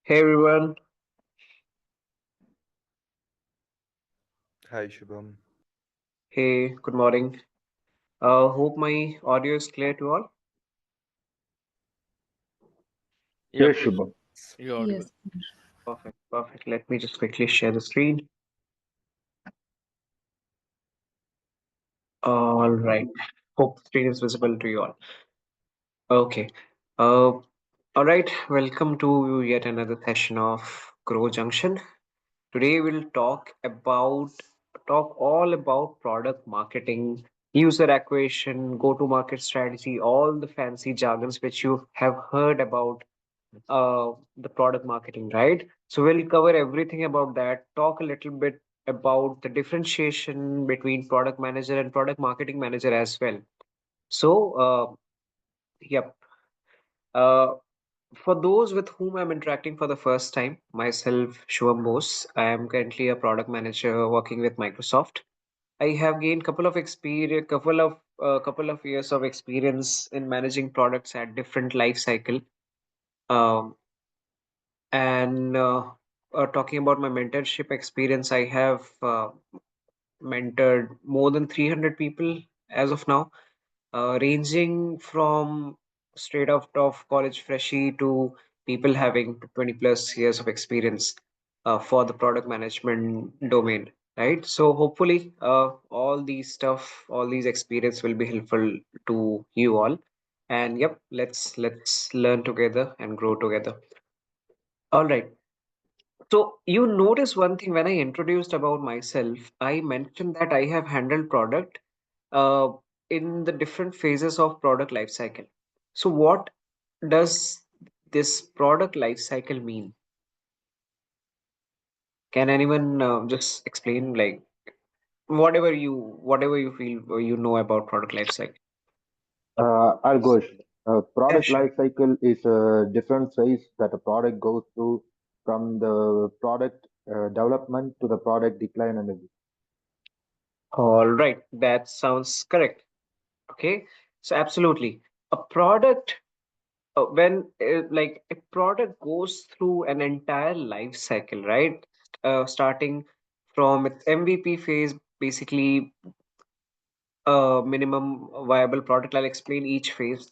Hey everyone. Hi Shubham. Hey, good morning. Hope my audio is clear to all. Yep, Yes, Yes, Shubham. you're audible. Yes. Perfect, perfect. Let me just quickly share the screen. All right. Hope the screen is visible to you all. Okay. All right. Welcome to yet another session of Grow Junction. Today we'll talk all about product marketing, user acquisition, go-to-market strategy, all the fancy jargons which you have heard about the product marketing, right? So we'll cover everything about that, talk a little bit about the differentiation between product manager and product marketing manager as well. So, yep. Uh, for those with whom I'm interacting for the first time, myself, Shubham Bose, I am currently a product manager working with Microsoft. I have gained couple of years of experience in managing products at different life cycle. Um, And talking about my mentorship experience, I have mentored more than 300 people as of now, ranging from straight out of college freshie to people having 20 plus years of experience for the product management domain. Right. So hopefully, all these experience will be helpful to you all. And yep, let's learn together and grow together. All right. So you notice one thing when I introduced about myself, I mentioned that I have handled product uh, in the different phases of product life cycle. So what does this product life cycle mean? Can anyone just explain like whatever you feel or you know about product life cycle? I'll go. Yeah, Product sure. life cycle is a different phase that a product goes through from the product development to the product decline and everything. All right, that sounds correct. Okay, so absolutely. A product when like a product goes through an entire life cycle, right? Starting from its MVP phase, basically minimum viable product. I'll explain each phase.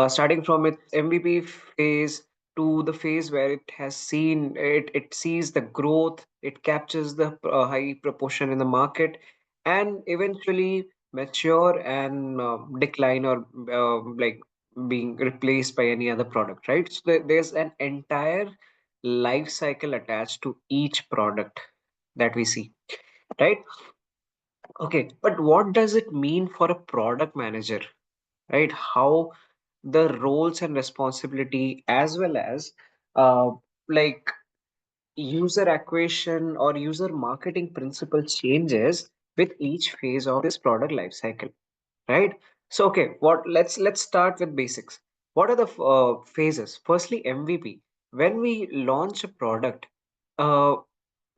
Starting from its MVP phase to the phase where it sees the growth, it captures the high proportion in the market, and eventually mature and decline or like being replaced by any other product, right? So there's an entire life cycle attached to each product that we see, right? Okay, but what does it mean for a product manager, right? How the roles and responsibility as well as uh, like user acquisition or user marketing principle changes with each phase of this product life cycle, right? So okay, what let's start with basics. What are the phases? Firstly, MVP. When we launch a product, uh,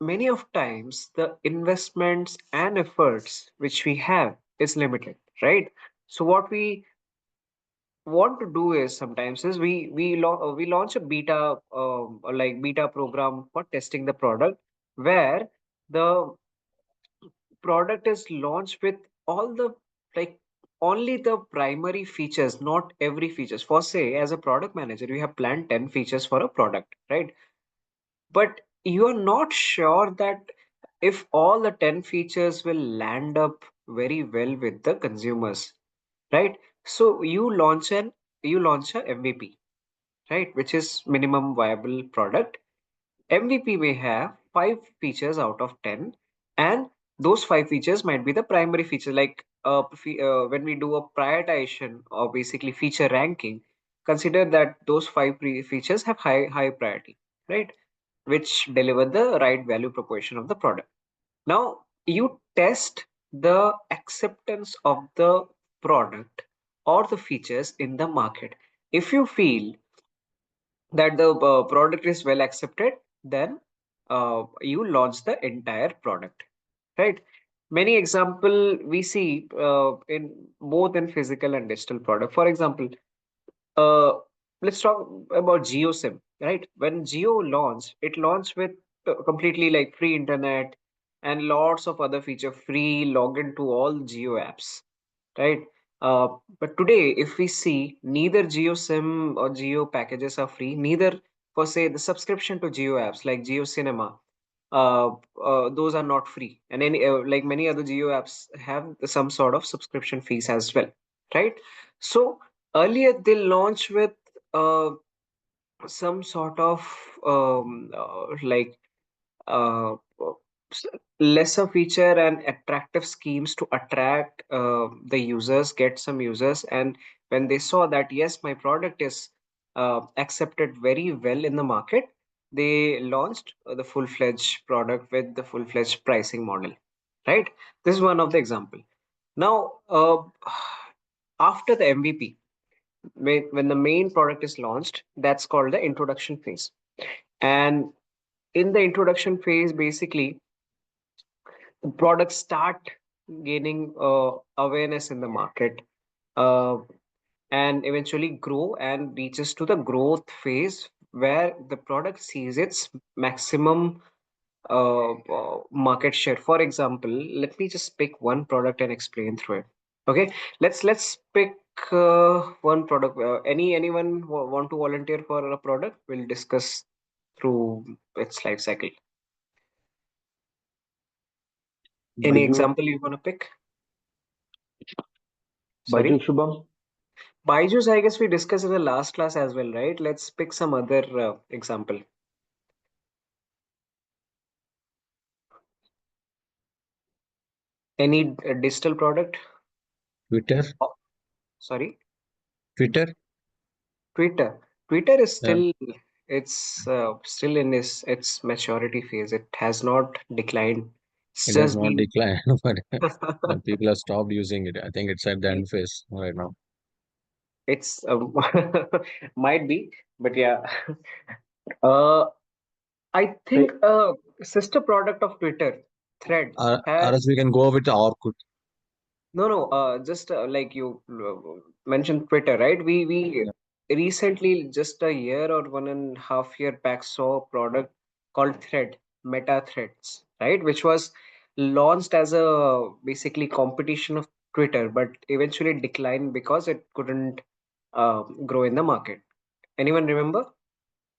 many of times the investments and efforts which we have is limited, right? So what we want to do is sometimes is we launch a beta or like beta program for testing the product where the product is launched with all the like only the primary features, not every features. For say as a product manager you have planned 10 features for a product, right? But you are not sure that if all the 10 features will land up very well with the consumers, right? So you launch a MVP, right, which is minimum viable product. MVP may have 5 features out of 10, and those 5 features might be the primary feature. Like when we do a prioritization or basically feature ranking, consider that those features have high priority, right? Which deliver the right value proposition of the product. Now you test the acceptance of the product or the features in the market. If you feel that the product is well accepted, then you launch the entire product, right? Many example we see in both in physical and digital product. For example, uh, let's talk about GeoSim. right? When Jio launched, it launched with completely like free internet and lots of other feature, free login to all Jio apps, right? Uh, but today, if we see, neither Jio SIM or Jio packages are free, neither for say the subscription to Jio apps like Jio Cinema, those are not free, and any like many other Jio apps have some sort of subscription fees as well, right? So earlier they launched with uh, some sort of like uh, s- lesser feature and attractive schemes to attract the users, get some users. And when they saw that, yes, my product is accepted very well in the market, they launched the full-fledged product with the full-fledged pricing model, right? This is one of the example. Now, after the MVP, when the main product is launched, that's called the introduction phase. And in the introduction phase, basically, the products start gaining awareness in the market, uh, and eventually grow and reaches to the growth phase where the product sees its maximum market share. For example, let me just pick one product and explain through it. Okay, let's pick one product. Anyone want to volunteer for a product? We'll discuss through its life cycle. Any Baidu, example you want to pick? Baidu Sorry, Shubham, Byju's. I guess we discussed in the last class as well, right? Let's pick some other example. Any digital product? Twitter, Oh, sorry, Twitter. Twitter. Twitter is Yeah, still, it's still in its maturity phase. It has not declined. It's it has just not been declined, but people have stopped using it. I think it's at the end phase right now. it's might be, but yeah. Uh, I think hey, a sister product of Twitter, Threads, Or has else we can go with Orkut. no. Just like you mentioned Twitter, right? We Yeah, recently, just a year or 1.5 year back, saw a product called Thread, Meta Threads, right? Which was launched as a basically competition of Twitter, but eventually declined because it couldn't grow in the market. Anyone remember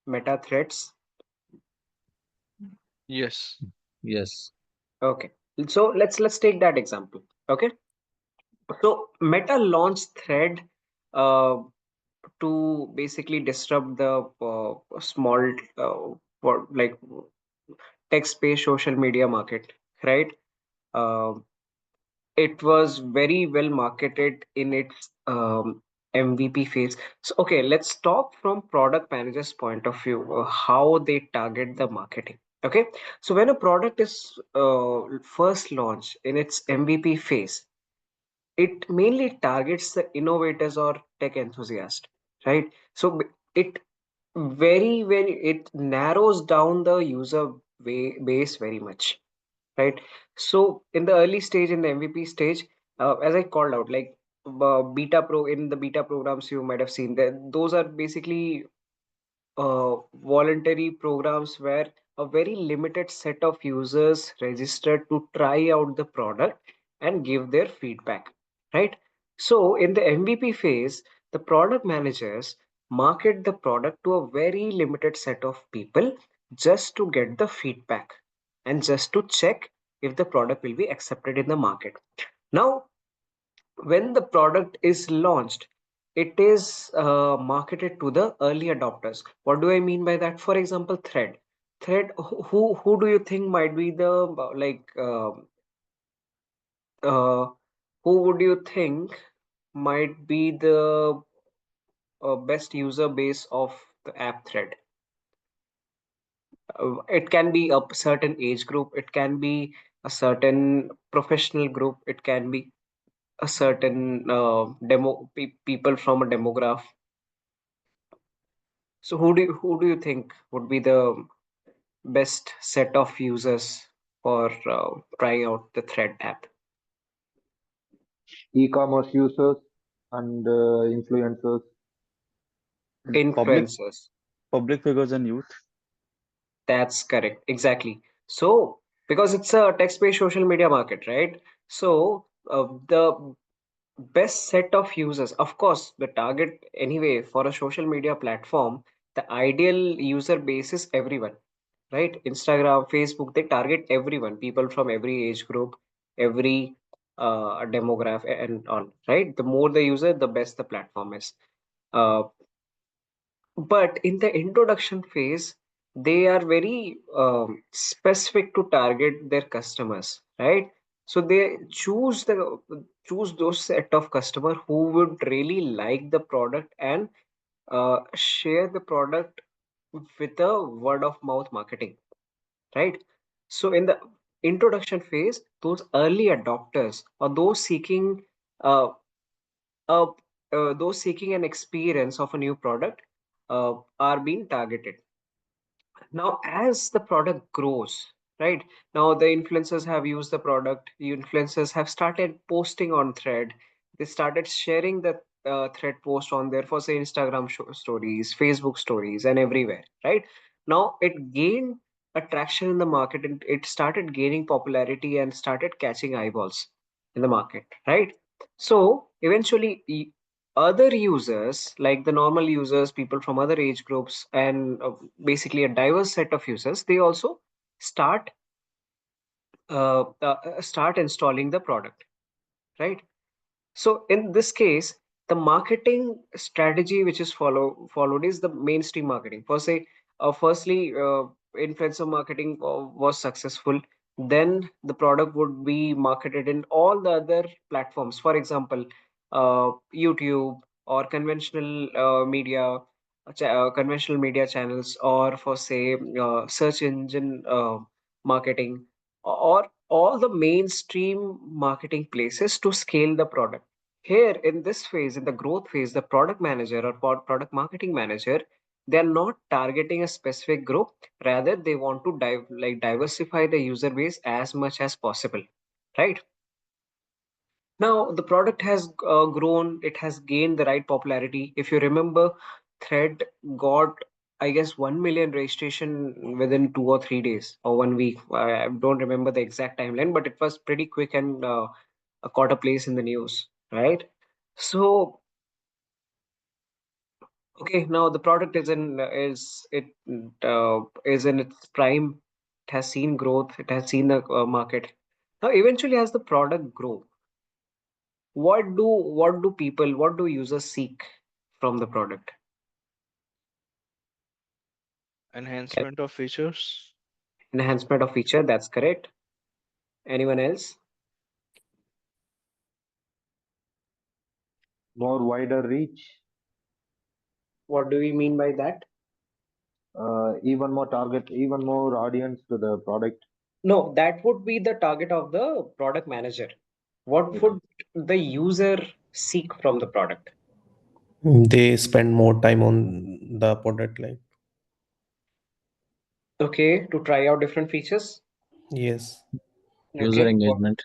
Meta Threads? Yes. yes, Okay, so let's take that example. Okay, so Meta launched Thread uh, to basically disrupt the small like text-based social media market, right? Uh, it was very well marketed in its MVP phase. So, okay, let's talk from product manager's point of view, how they target the marketing. Okay, so when a product is first launched in its MVP phase, it mainly targets the innovators or tech enthusiasts, right? So it very it narrows down the user base very much, right? So in the early stage, in the MVP stage, as I called out, like beta pro in the beta programs, you might have seen that those are basically voluntary programs where a very limited set of users registered to try out the product and give their feedback, right? So in the MVP phase, the product managers market the product to a very limited set of people just to get the feedback and just to check if the product will be accepted in the market. Now, when the product is launched, it is marketed to the early adopters. What do I mean by that? For example, Thread. Who do you think might be the uh, who would you think might be the best user base of the app Thread? It can be a certain age group. It can be a certain professional group. It can be a certain people from a demograph. So who do you think would be the best set of users for trying out the Thread app? e-commerce users and influencers. public Influencers. public figures and youth. That's correct. Exactly. So, because it's a text-based social media market, right? So, the best set of users, of course, the target anyway for a social media platform, the ideal user base is everyone, right? Instagram, Facebook, they target everyone, people from every age group, every demographic, and on, right? The more the user, the best the platform is. Uh, but in the introduction phase, they are very specific to target their customers, right? So they choose those set of customer who would really like the product and share the product with a word of mouth marketing, right? So in the introduction phase, those early adopters or uh, uh, those seeking an experience of a new product are being targeted. Now, as the product grows, right? Now the influencers have used the product. The influencers have started posting on Thread. They started sharing the Thread post on there for say Instagram stories, Facebook stories, and everywhere, right? Now it gained attraction in the market and it started gaining popularity and started catching eyeballs in the market, right? So eventually other users like the normal users, people from other age groups, and basically a diverse set of users, they also start start installing the product, right? So in this case, the marketing strategy which is followed is the mainstream marketing. For say, firstly, influencer marketing was successful. Then the product would be marketed in all the other platforms. For example, YouTube or conventional media channels, or for say search engine marketing, or all the mainstream marketing places to scale the product. Here in this phase, in the growth phase, the product manager or product marketing manager, they're not targeting a specific group. Rather, they want to diversify the user base as much as possible, right? Now the product has grown, it has gained the right popularity. If you remember, Thread got, I guess, 1 million registration within 2 or 3 days or 1 week. I don't remember the exact timeline, but it was pretty quick and caught a place in the news, right? So, okay, now the product is in its prime. It has seen growth. It has seen the market. Now, eventually, as the product grow, what do users seek from the product? Can- Enhancement of features. Enhancement of feature, that's correct. Anyone else? More wider reach, What do we mean by that? even more target, even more audience to the product. No, that would be the target of the product manager. What Yeah. would the user seek from the product? They spend more time on the product, like, Okay, to try out different features. yes. User Okay, engagement.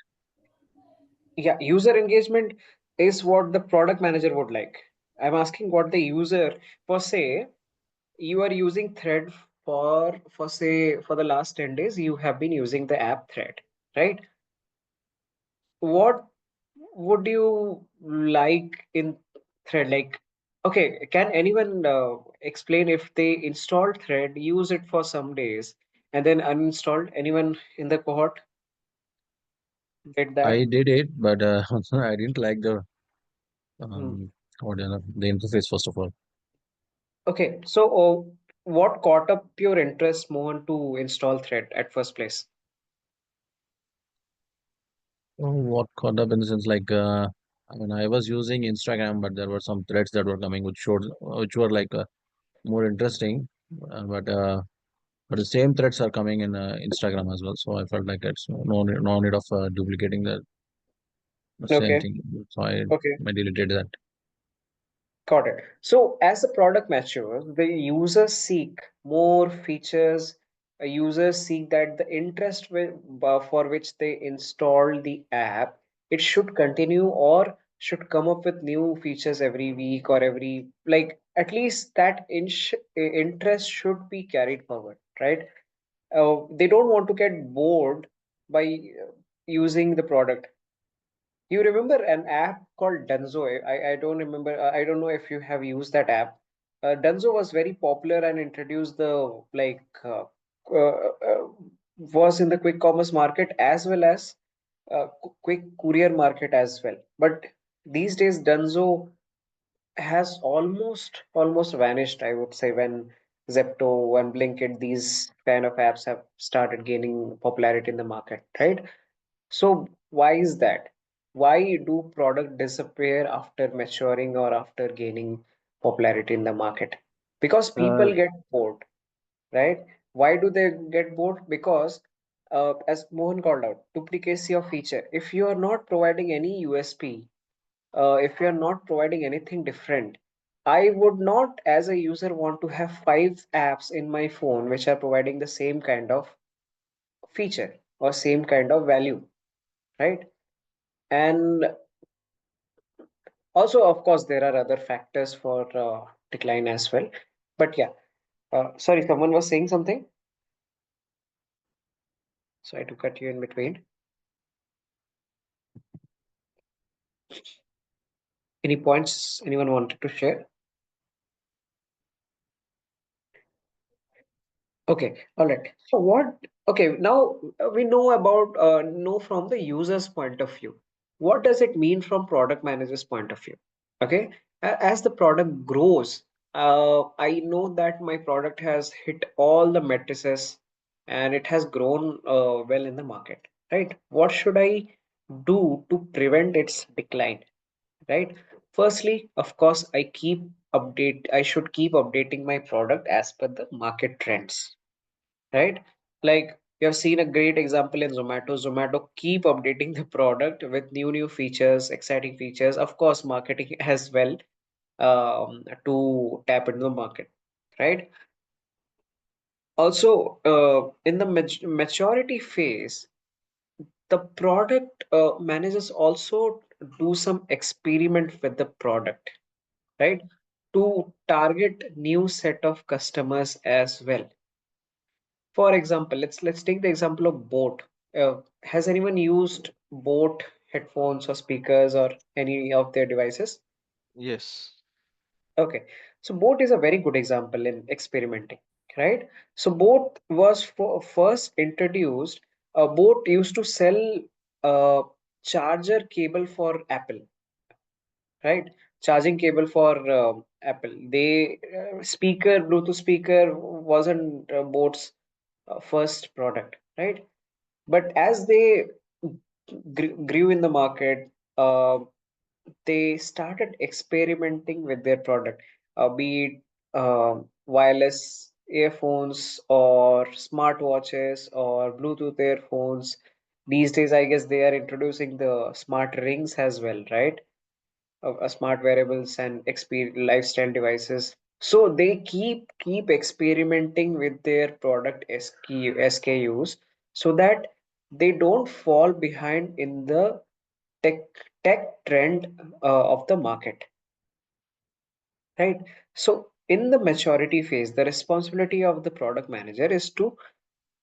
yeah, user engagement is what the product manager would like. I'm asking what the user, for say, you are using Thread for say for the last 10 days, you have been using the app Thread, right? What would you like in Thread? Like, okay, can anyone explain if they installed Thread, use it for some days, and then uninstalled? Anyone in the cohort did that? I did it, but I didn't like the Hmm. the interface first of all. Okay, so what caught up your interest, Mohan, to install Thread at first place? What caught up in the sense like I mean I was using Instagram, but there were some threads that were coming which were like more interesting, but the same threads are coming in Instagram as well. So I felt like it's no need of duplicating the same Okay, thing. So okay. I deleted that. Got it. So as the product matures, the users seek more features. Users seek that the for which they install the app, it should continue, or should come up with new features every week or every, like, at least that interest should be carried forward, right? They don't want to get bored by using the product. You remember an app called Dunzo? I don't remember. I don't know if you have used that app. Dunzo was very popular and introduced the was in the quick commerce market as well as quick courier market as well. But these days, Dunzo has almost vanished, I would say, when Zepto and Blinkit, these kind of apps have started gaining popularity in the market, right? So why is that? Why do product disappear after maturing or after gaining popularity in the market? Because Uh, people get bored, right? Why do they get bored? Because as Mohan called out, duplicacy of feature. If you are not providing any USP, if you're not providing anything different, I would not, as a user, want to have 5 apps in my phone which are providing the same kind of feature or same kind of value, right? And also, of course, there are other factors for decline as well. But yeah, sorry, someone was saying something. Sorry to cut you in between. Any points anyone wanted to share? Okay, all right. So what? Okay, now we know about know from the user's point of view. What does it mean from product manager's point of view? Okay, as the product grows, I know that my product has hit all the matrices and it has grown well in the market, right? What should I do to prevent its decline, right? Firstly, of course, I should keep updating my product as per the market trends, right? Like you have seen a great example in Zomato. Zomato keep updating the product with new features, exciting features. Of course, marketing as well to tap into the market, right? Also, in the maturity phase, the product managers also do some experiment with the product, right? To target new set of customers as well. For example, let's take the example of Boat. Has anyone used Boat headphones or speakers or any of their devices? Yes. Okay, so Boat is a very good example in experimenting, right? So Boat was first introduced. Boat used to sell a charger cable for Apple, right? Charging cable for Apple. They Bluetooth speaker wasn't Boat's first product, right? But as they grew in the market, they started experimenting with their product, be it wireless earphones or smartwatches or Bluetooth earphones. These days, I guess they are introducing the smart rings as well, right? Smart wearables and lifestyle devices. So they keep experimenting with their product SKUs so that they don't fall behind in the tech tech trend of the market, right? So in the maturity phase, the responsibility of the product manager is to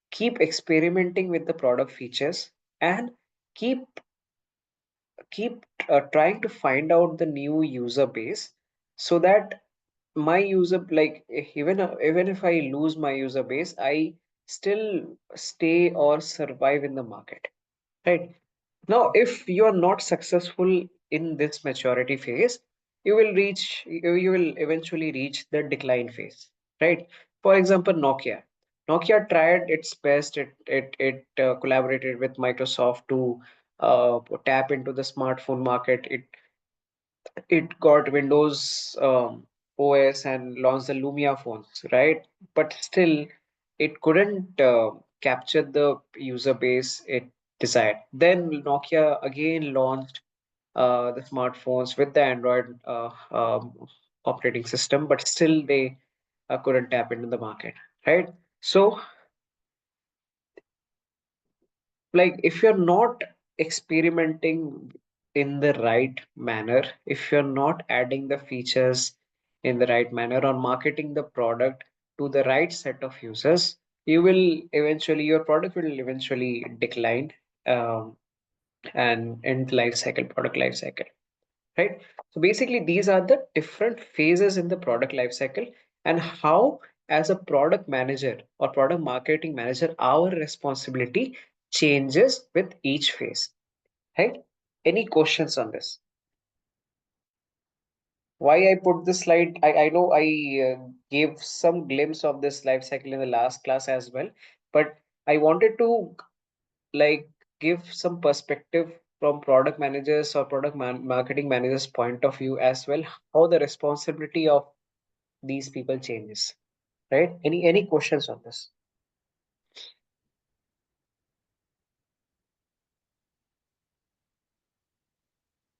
keep experimenting with the product features and keep keep trying to find out the new user base so that my user, like, even if I lose my user base, I still stay or survive in the market, right? Now, if you are not successful in this maturity phase, you will eventually reach the decline phase, right? For example, Nokia tried its best. It collaborated with Microsoft to tap into the smartphone market. It got Windows OS and launched the Lumia phones, right? But still, it couldn't capture the user base it desired. Then Nokia again launched the smartphones with the Android operating system, but still they couldn't tap into the market, right? So, like, if you're not experimenting in the right manner, if you're not adding the features in the right manner or marketing the product to the right set of users, your product will eventually decline, um, and end life cycle, product life cycle, right? So basically, these are the different phases in the product life cycle, and how, as a product manager or product marketing manager, our responsibility changes with each phase, right? Any questions on this? Why I put this slide? I know I gave some glimpse of this life cycle in the last class as well, but I wanted to like give some perspective from product managers or marketing managers point of view as well, how the responsibility of these people changes, right? Any questions on this?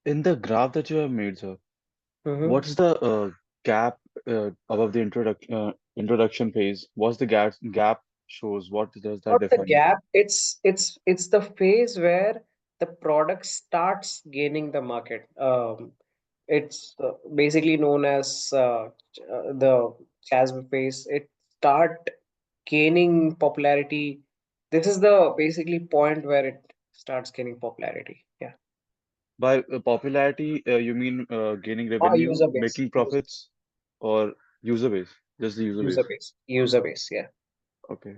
In the graph that you have made, sir, Mm-hmm. what's the gap above the introduction phase? What's the gap shows? What does that Not the define? gap, it's the phase where the product starts gaining the market. It's basically known as the chasm phase. It start gaining popularity. This is the basically point where it starts gaining popularity. Yeah. By popularity, you mean gaining Or revenue, user base. making profits, or user base? Just the user User base. base. User base. Yeah. Okay.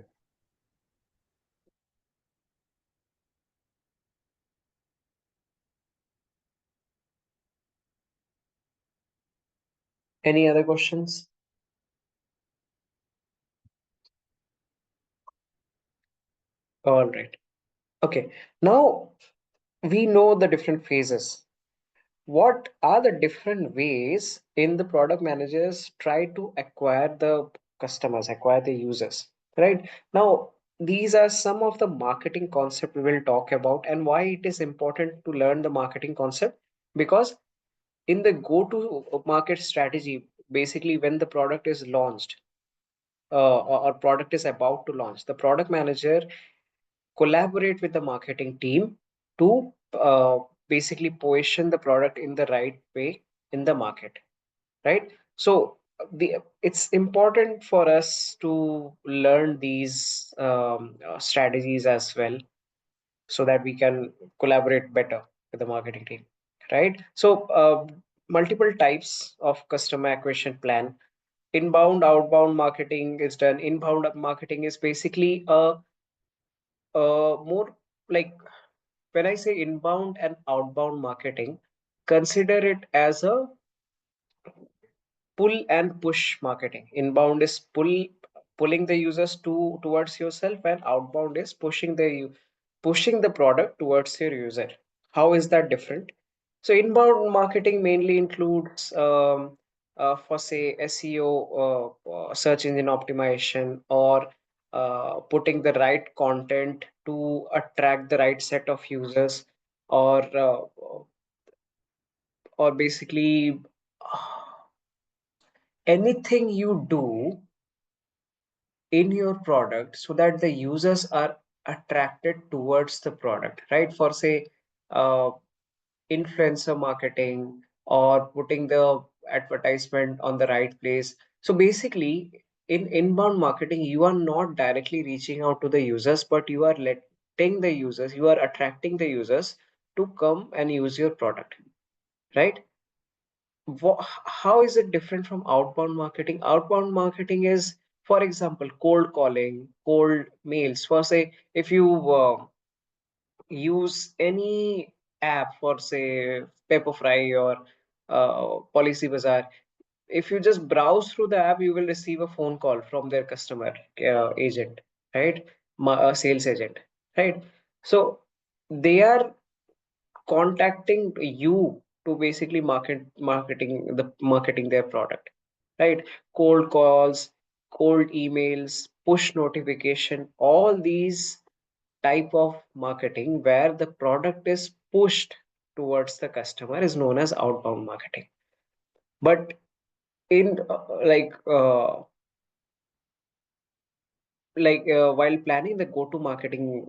Any other questions? All right. Okay. Now we know the different phases. What are the different ways in the product managers try to acquire the customers, acquire the users, right? Now, these are some of the marketing concept we will talk about, and why it is important to learn the marketing concept, because in the go to market strategy, basically when the product is launched, or product is about to launch, the product manager collaborate with the marketing team to basically position the product in the right way in the market, right? So it's important for us to learn these strategies as well, so that we can collaborate better with the marketing team, right? So multiple types of customer acquisition plan. Inbound, outbound marketing is done. Inbound marketing is basically more like, when I say inbound and outbound marketing, consider it as a pull and push marketing. Inbound is pulling the users towards yourself, and outbound is pushing the product towards your user. How is that different? So inbound marketing mainly includes, for say, SEO, search engine optimization, or putting the right content to attract the right set of users, or basically anything you do in your product so that the users are attracted towards the product, right? For say, uh, influencer marketing, or putting the advertisement on the right place. So basically, in inbound marketing, you are not directly reaching out to the users, but you are letting the users, you are attracting the users to come and use your product, right? How is it different from outbound marketing? Outbound marketing is, for example, cold calling, cold mails. For say, if you use any app, for say Pepperfry or Policy Bazaar, if you just browse through the app, you will receive a phone call from their customer agent, right? A sales agent, right? So they are contacting you to basically marketing their product, right? Cold calls, cold emails, push notification, all these type of marketing where the product is pushed towards the customer is known as outbound marketing. But in while planning the go to marketing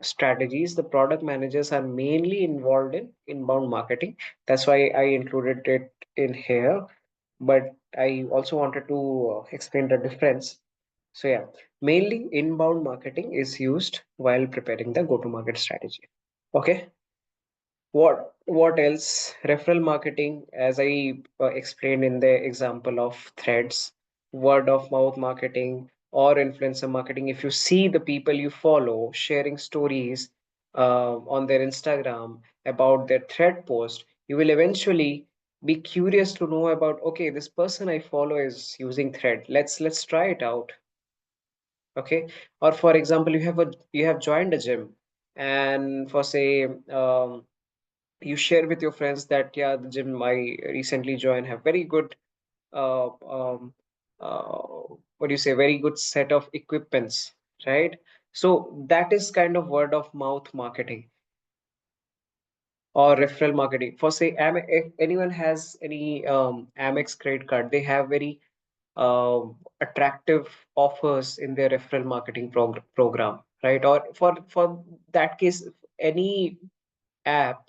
strategies, the product managers are mainly involved in inbound marketing. That's why I included it in here. But I also wanted to explain the difference. So yeah, mainly inbound marketing is used while preparing the go-to-market strategy. Okay. What else? Referral marketing, as I explained in the example of threads, word of mouth marketing or influencer marketing. If you see the people you follow sharing stories on their Instagram about their thread post, you will eventually be curious to know about, okay, this person I follow is using thread. Let's try it out. Okay. Or for example, you have joined a gym, and for say you share with your friends that yeah, the gym I recently joined have very good uh, um, uh, what do you say, very good set of equipments, right? So that is kind of word of mouth marketing or referral marketing. For say if anyone has any Amex credit card, they have very attractive offers in their referral marketing program, right? Or for that case, any app,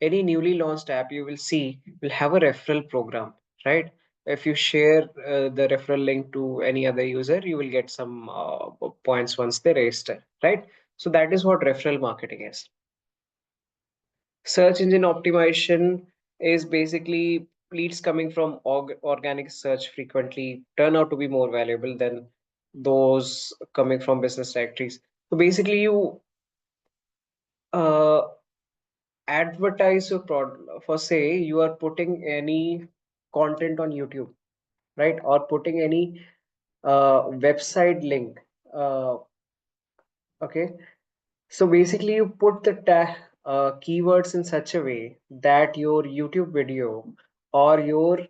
any newly launched app you will see will have a referral program, right? If you share the referral link to any other user, you will get some points once they register, right? So that is what referral marketing is. Search engine optimization is basically leads coming from organic search frequently turn out to be more valuable than those coming from business directories. So basically, you uh, advertise your product. For say you are putting any content on YouTube, right? Or putting any website link. Uh, okay. So basically, you put the keywords in such a way that your YouTube video or your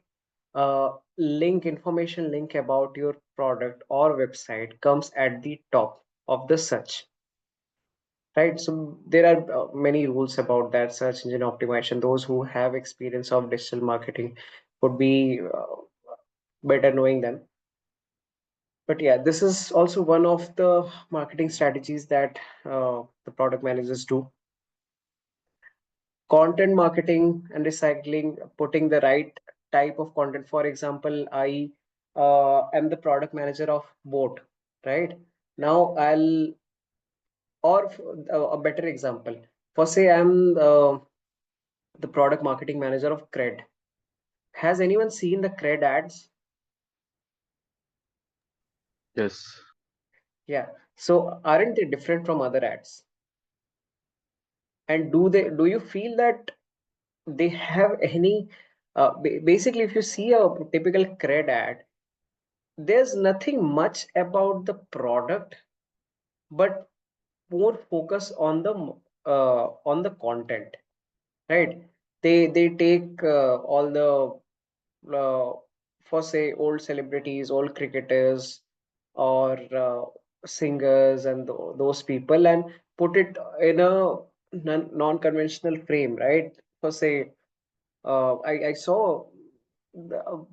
information link about your product or website comes at the top of the search, right? So there are many rules about that search engine optimization. Those who have experience of digital marketing would be better knowing them. But yeah, this is also one of the marketing strategies that the product managers do. Content marketing and recycling, putting the right type of content. For example, I am the product manager of Boat, right? Now I'll, or a better example, for say I'm the product marketing manager of Cred. Has anyone seen the Cred ads? Yes. Yeah. So aren't they different from other ads? And do you feel that they have any basically, if you see a typical Cred ad, there's nothing much about the product, but more focus on the content, right? They take all the for say old celebrities, old cricketers, or singers, and those people, and put it in a non-conventional frame, right? For say I saw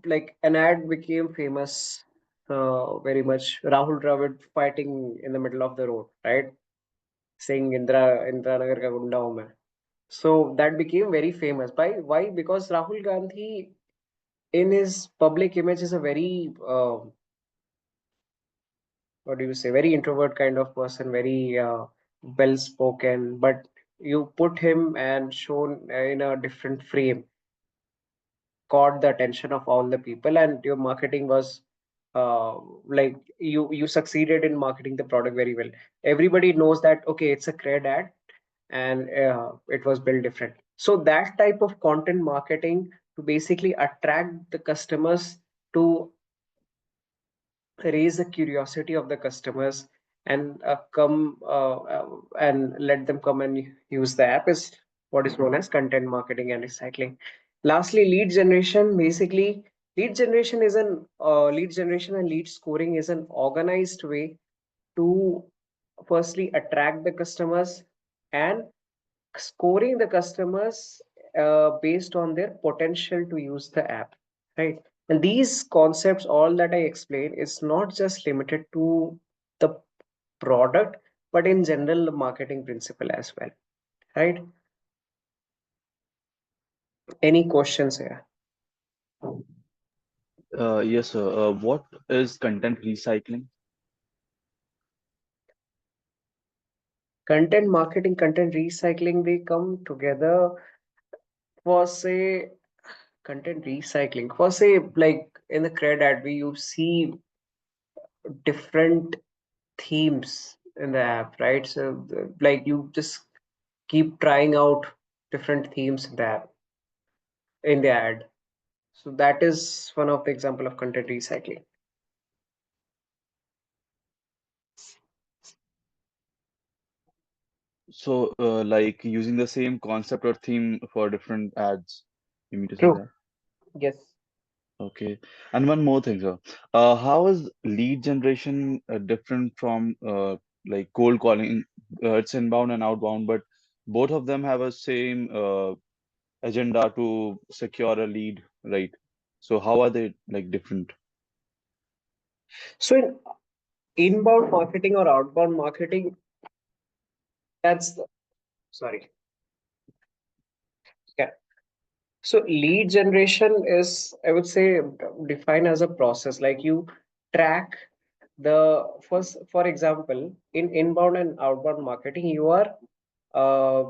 like an ad became famous very much. Rahul Dravid fighting in the middle of the road, right? Saying Indra Nagar ka gunda hu main. So that became very famous. Why? Because Rahul Gandhi, in his public image, is a very what do you say? Very introvert kind of person, very well spoken. But you put him and shown in a different frame, caught the attention of all the people, and your marketing was like you succeeded in marketing the product very well. Everybody knows that okay, it's a Cred ad, and it was built different. So that type of content marketing to basically attract the customers, to raise the curiosity of the customers, and come and let them come and use the app, is what is known as content marketing and recycling. Lastly, lead generation. Basically, lead generation and lead scoring is an organized way to firstly attract the customers and scoring the customers based on their potential to use the app, right? And these concepts, all that I explained, is not just limited to the product, but in general, the marketing principle as well, right? Any questions here? Yes, sir. What is content recycling? Content marketing, content recycling, they come together for say content recycling. For say like in the cred ad, you see different themes in the app, right? So like you just keep trying out different themes in the app in the ad. So that is one of the example of content recycling. So, like using the same concept or theme for different ads. You mean to say True. that? Yes. Okay. And one more thing, sir. How is lead generation different from like cold calling? It's inbound and outbound, but both of them have a same agenda to secure a lead, right? So how are they like different? So in inbound marketing or outbound marketing, that's the, sorry. Yeah. So lead generation is, I would say, defined as a process. Like you track the first, for example, in inbound and outbound marketing, you are uh,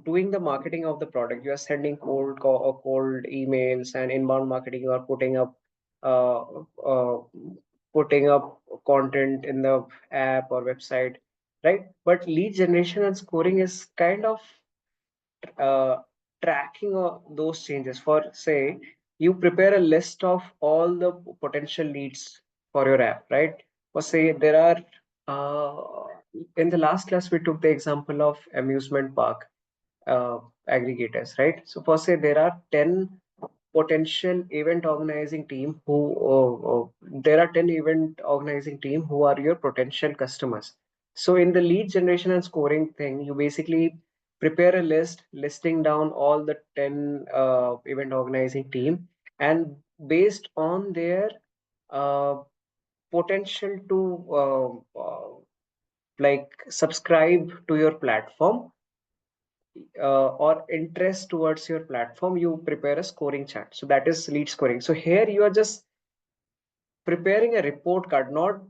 doing the marketing of the product. You are sending cold call or cold emails, and inbound marketing, you are uh, uh, putting up content in the app or website, right? But lead generation and scoring is kind of uh, tracking those changes. For say, you prepare a list of all the potential leads for your app, right? For say, there are in the last class we took the example of amusement park uh, aggregators, right? So for say there are 10 potential event organizing team who there are 10 event organizing team who are your potential customers. So in the lead generation and scoring thing, you basically prepare a list listing down all the 10 event organizing team, and based on their uh, potential to like subscribe to your platform or interest towards your platform, you prepare a scoring chart. So that is lead scoring. So here you are just preparing a report card, not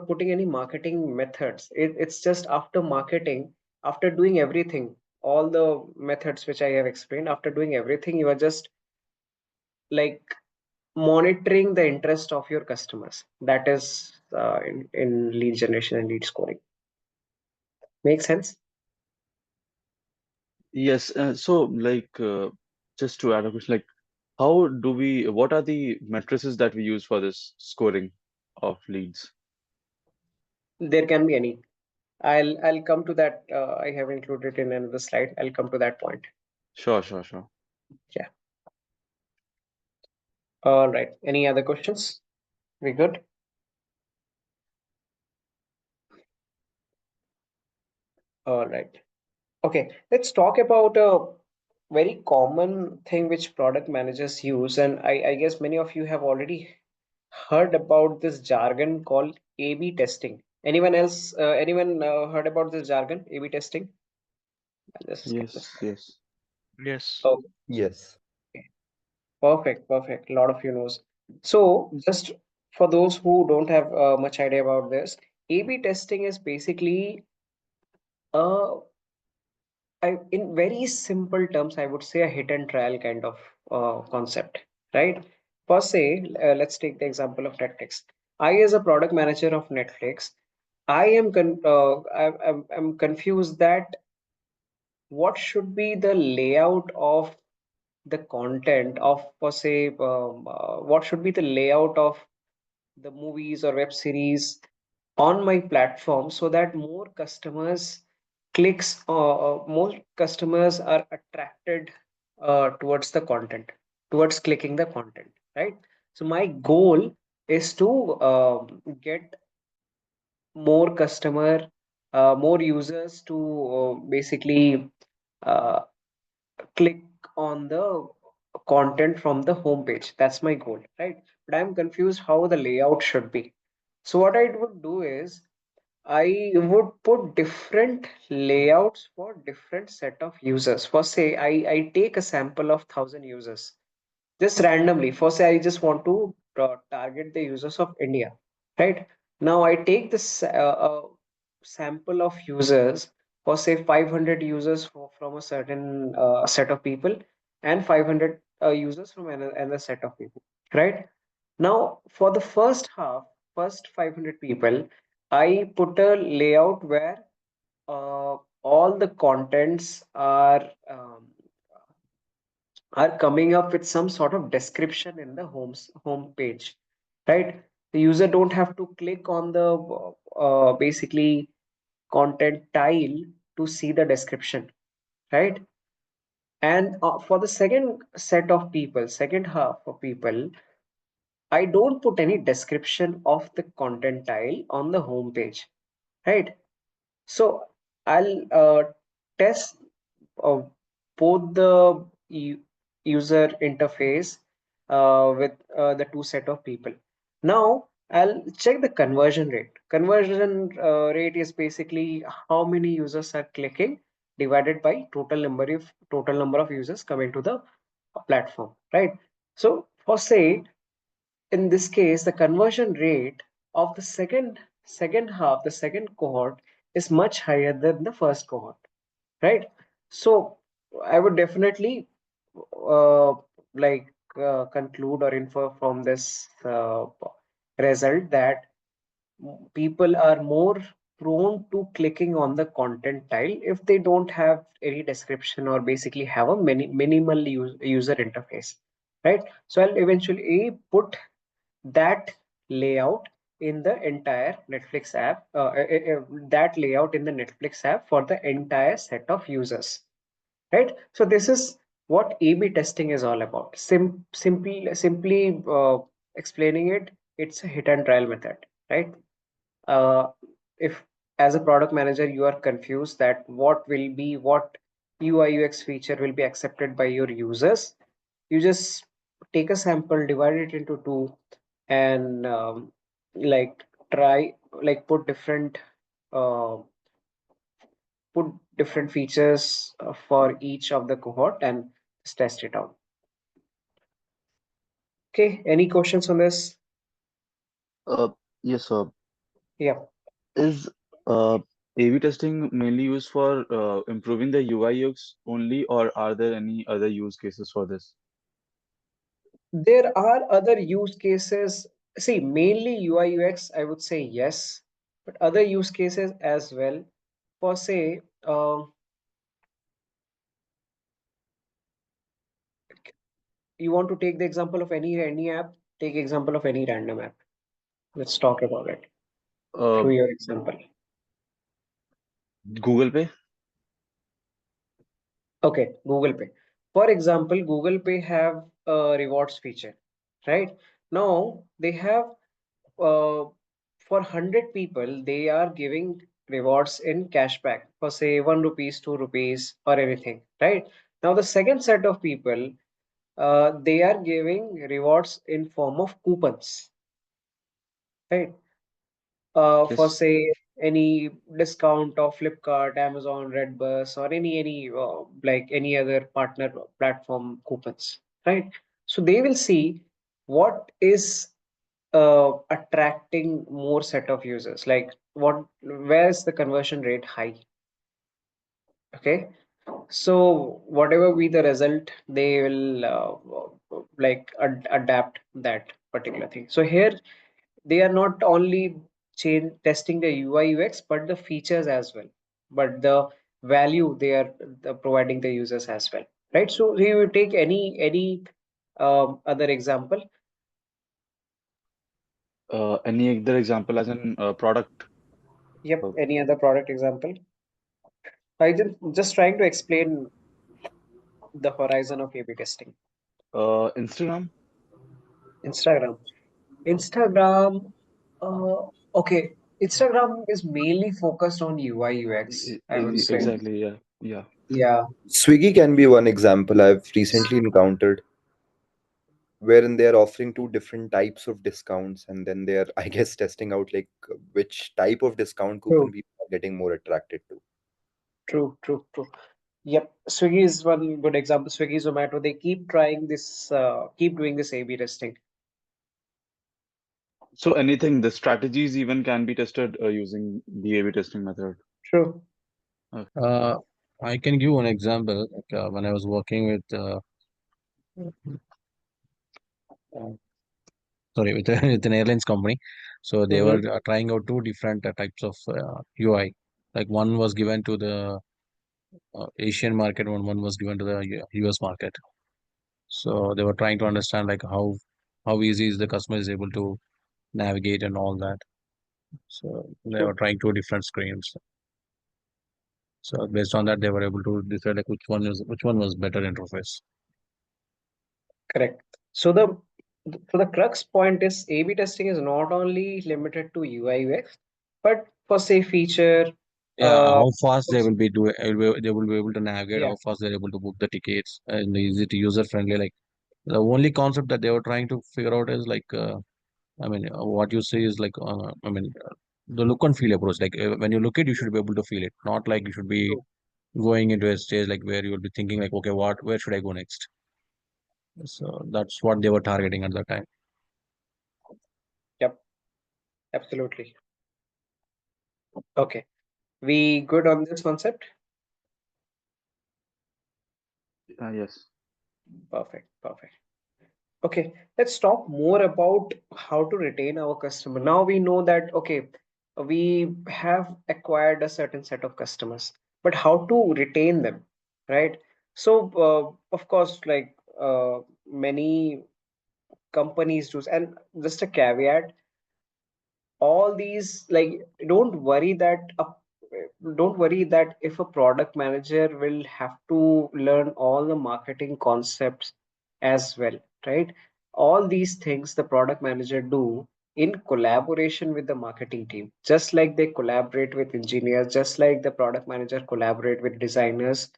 putting any marketing methods. It's just after marketing, after doing everything, all the methods which I have explained, after doing everything, you are just like monitoring the interest of your customers. That is in lead generation and lead scoring. Make sense? Yes. So like just to add a question, like how do we, what are the matrices that we use for this scoring of leads? There can be any. I'll come to that. I have included in another slide. I'll come to that point. Sure, sure, sure. Yeah. All right. Any other questions? We good? All right. Okay. Let's talk about a very common thing which product managers use, and I guess many of you have already heard about this jargon called A/B testing. Anyone else? Anyone heard about this jargon, A/B testing? I'll just skip this. Yes, yes. Yes. Okay. Yes. Perfect, perfect. A lot of you knows. So, just for those who don't have much idea about this, A/B testing is basically in very simple terms, I would say a hit and trial kind of concept, right? For say, let's take the example of Netflix. I, as a product manager of Netflix, I'm confused that what should be the layout of the content of, for say, what should be the layout of the movies or web series on my platform so that more customers are attracted towards the content, towards clicking the content, right? So my goal is to get more users to basically uh, click on the content from the home page. That's my goal, right? But I'm confused how the layout should be. So what I would do is I would put different layouts for different set of users. For say, I take a sample of 1,000 users just randomly. For say, I just want to target the users of India, right? Now I take this sample of users for say 500 users from a certain set of people and 500 users from another set of people, right? Now for the first half, first 500 people, I put a layout where all the contents are coming up with some sort of description in the home page, right? The user don't have to click on the basically content tile to see the description, right? And for the second set of people, second half of people, I don't put any description of the content tile on the home page, right? So I'll test uh, both the user interface with the two set of people. Now I'll check the conversion rate. Conversion rate is basically how many users are clicking divided by total number of users coming to the platform, right? So for say in this case, the conversion rate of the second half, the second cohort is much higher than the first cohort, right? So I would definitely uh, conclude or infer from this result that people are more prone to clicking on the content tile if they don't have any description or basically have a minimal user interface, right? So I'll eventually put that layout in the entire Netflix app, that layout in the Netflix app for the entire set of users, right? So this is what A/B testing is all about. Simply explaining it, it's a hit and trial method, right? If as a product manager you are confused that what UI UX feature will be accepted by your users, you just take a sample, divide it into two, and like try like uh, put different features for each of the cohort and just test it out. Okay, any questions on this? Uh, yes, sir. Yeah. Is A/B testing mainly used for improving the UI UX only, or are there any other use cases for this? There are other use cases. See, mainly UI UX, I would say yes, but other use cases as well. For say, you want to take the example of any app, take example of any random app. Let's talk about it Uh, through your example. Google Pay? Okay, Google Pay. For example, Google Pay have a rewards feature, right? Now they have for 100 people, they are giving rewards in cashback for say 1 rupees, 2 rupees, or anything, right? Now the second set of people, they are giving rewards in form of coupons, right? For Yes. say any discount of Flipkart, Amazon, Redbus, or any like any other partner platform coupons, right? So they will see what is attracting more set of users, like where's the conversion rate high. Okay, so whatever be the result, they will adapt that particular thing. So here they are not only testing the UI UX but the features as well, but the value they are providing the users as well, right? So we will take any other example. Any other example as in product? Yep, Uh, any other product example. I just trying to explain the horizon of A/B testing. Instagram? Instagram. Instagram. Okay. Instagram is mainly focused on UI UX, I would say. Exactly, yeah. Yeah. Yeah. Swiggy can be one example I've recently encountered. wherein they are offering two different types of discounts, and then they are, I guess, testing out like which type of discount coupon True, people are getting more attracted to. true, true, true. Yep, Swiggy is one good example. Swiggy, Zomato, they keep trying this, keep doing this A/B testing. So anything, the strategies even can be tested using the A/B testing method. True. Okay. Uh, I can give one example. Like, when I was working with, uh, sorry, with, with an airlines company, so they were Mm-hmm. trying out two different types of UI. Like one was given to the Asian market, one was given to the US market. So they were trying to understand like how easy is the customer is able to navigate and all that. So they were True. trying two different screens. So based on that, they were able to decide like which one was better interface. Correct. So the crux point is A/B testing is not only limited to UI UX, but for say feature, Yeah, uh, how fast they will be they will be able to navigate, yeah, how fast they're able to book the tickets, and is it user friendly? Like the only concept that they were trying to figure out is like, I mean, what you say is like, I mean, the look and feel approach. Like when you look it, you should be able to feel it, not like you should be true. going into a stage like where you will be thinking like, okay, where should I go next? So that's what they were targeting at that time. Yep, absolutely. Okay, we good on this concept? Yes. Perfect, perfect. Okay, let's talk more about how to retain our customer. Now we know that, okay, we have acquired a certain set of customers, but how to retain them, right? So, of course, like many companies do, and just a caveat, all these like don't worry that if a product manager will have to learn all the marketing concepts as well, right? All these things the product manager do in collaboration with the marketing team, just like they collaborate with engineers, just like the product manager collaborate with designers.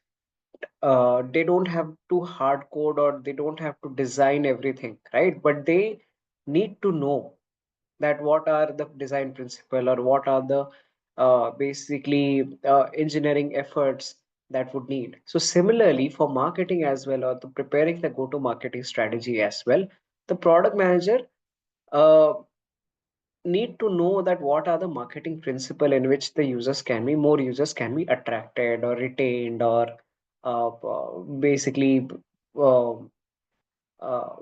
They don't have to hard code or they don't have to design everything, right? But they need to know that what are the design principle or what are the basically engineering efforts that would need. So similarly for marketing as well, or the preparing the go to marketing strategy as well, the product manager uh, need to know that what are the marketing principle in which the users can be more users can be attracted or retained or basically uh, uh,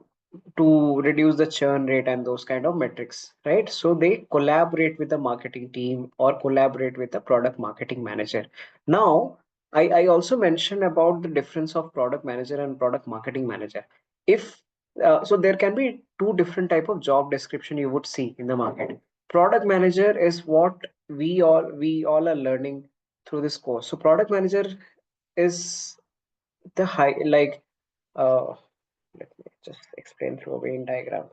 to reduce the churn rate and those kind of metrics, right? So they collaborate with the marketing team or collaborate with the product marketing manager. Now, I also mentioned about the difference of product manager and product marketing manager. If so, there can be two different type of job description you would see in the market. Product manager is what we all are learning through this course. So product manager is the high like let me just explain through a Venn diagram.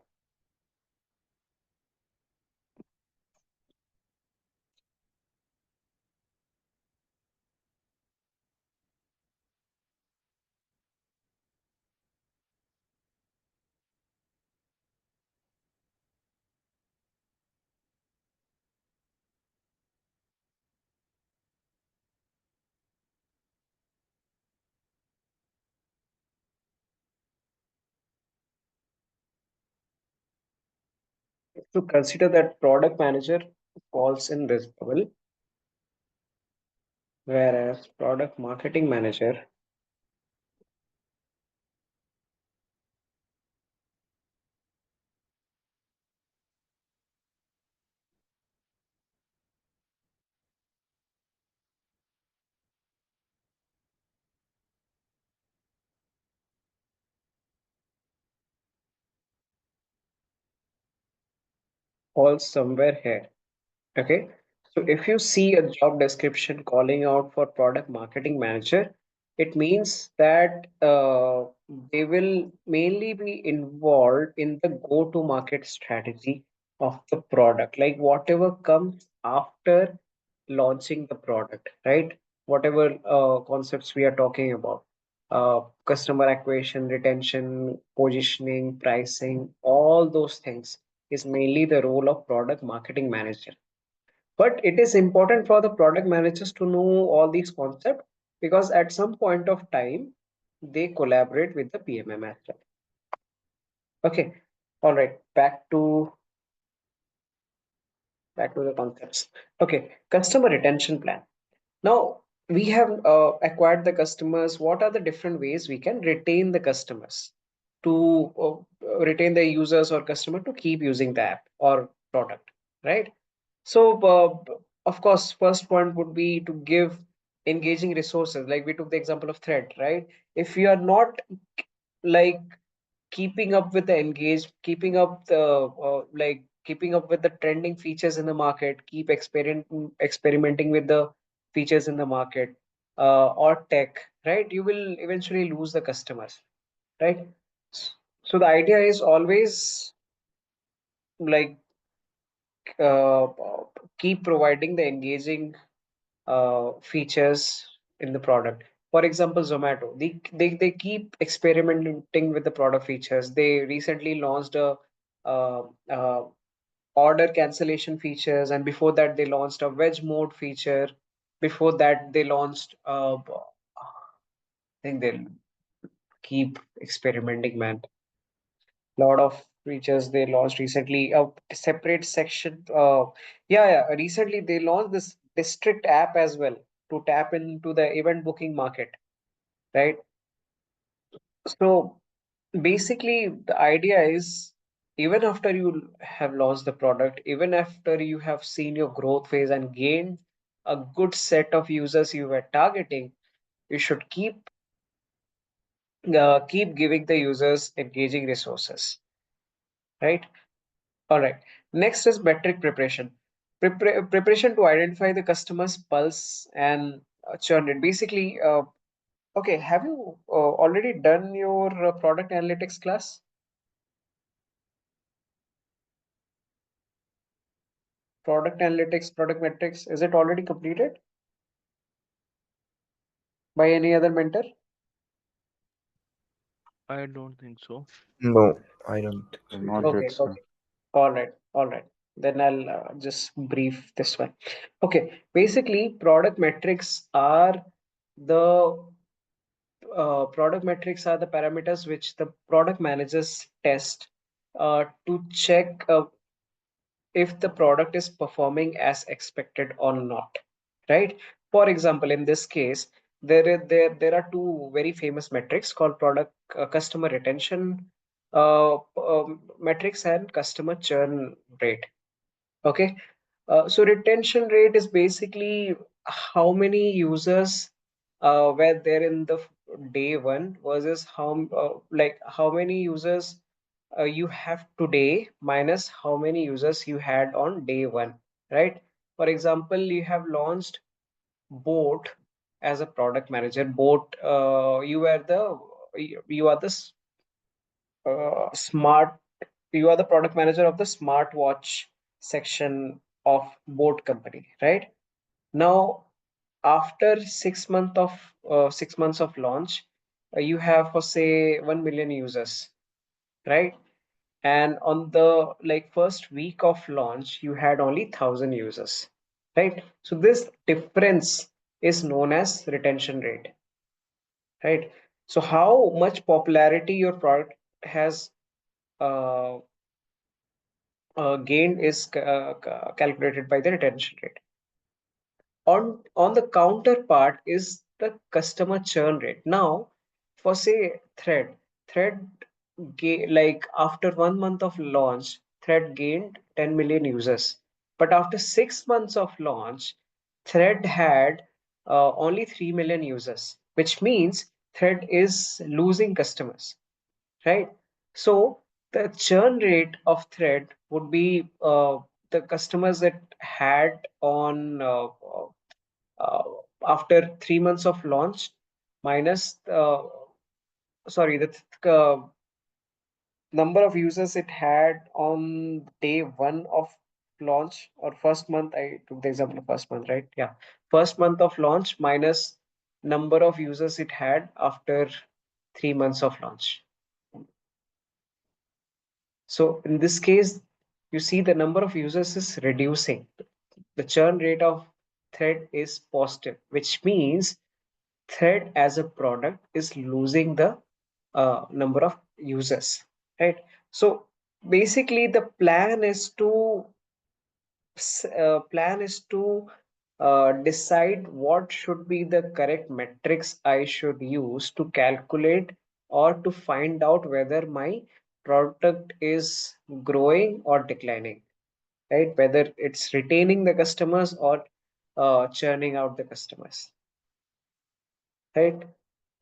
To consider that product manager falls in this bubble, whereas product marketing manager falls somewhere here. Okay. So if you see a job description calling out for product marketing manager, it means that they will mainly be involved in the go-to-market strategy of the product, like whatever comes after launching the product, right? Whatever concepts we are talking about. customer acquisition, retention, positioning, pricing, all those things is mainly the role of product marketing manager. But it is important for the product managers to know all these concepts because at some point of time they collaborate with the PMM as well. Okay, all right, back to the concepts. Okay, customer retention plan. Now we have acquired the customers. What are the different ways we can retain the customers to retain the users or customer to keep using the app or product, right? So, of course, first point would be to give engaging resources. Like we took the example of thread, right? If you are not like keeping up with the keeping up with the trending features in the market, keep experimenting with the features in the market, or tech, right? You will eventually lose the customers, right? So the idea is always like uh, keep providing the engaging features in the product. For example, Zomato, they keep experimenting with the product features. They recently launched a uh, uh, order cancellation features, and before that they launched a wedge mode feature. Before that they launched I think they'll keep experimenting, man. Lot of features they launched recently. A separate section. Yeah, recently they launched this district app as well to tap into the event booking market, right? So basically, the idea is even after you have launched the product, even after you have seen your growth phase and gained a good set of users you were targeting, you should keep giving the users engaging resources, right? All right. Next is metric preparation. Preparation to identify the customer's pulse and churn rate. Basically, okay, have you already done your product analytics class? Product analytics, product metrics, is it already completed by any other mentor? I don't think so. No, I don't think so either. Not yet, Okay, sir. okay. All right. Then I'll just brief this one. Okay, basically, product metrics are the parameters which the product managers test to check if the product is performing as expected or not, right? For example, in this case, there are two very famous metrics called product customer retention metrics and customer churn rate. Okay, so retention rate is basically how many users were there in the day one versus how many users you have today minus how many users you had on day one, right? For example, you have launched Boat as a product manager. Boat, you are the smart you are the product manager of the smartwatch section of Boat company, right? Now, after 6 months of launch, you have for say 1 million users, right? And on the first week of launch, you had only 1,000 users, right? So this difference is known as retention rate, right? So how much popularity your product has uh, gained is calculated by the retention rate. On the counterpart is the customer churn rate. Now, for say Thread after 1 month of launch, Thread gained 10 million users. But after 6 months of launch, Thread had only 3 million users, which means Thread is losing customers, right? So the churn rate of Thread would be the customers that had on uh, after 3 months of launch minus sorry the number of users it had on day one of launch or first month. I took the example of first month, right? Yeah, first month of launch minus number of users it had after 3 months of launch. So in this case, you see the number of users is reducing. The churn rate of Thread is positive, which means Thread as a product is losing the number of users, right? So basically, the plan is to decide what should be the correct metrics I should use to calculate or to find out whether my product is growing or declining, right? Whether it's retaining the customers or churning out the customers, right?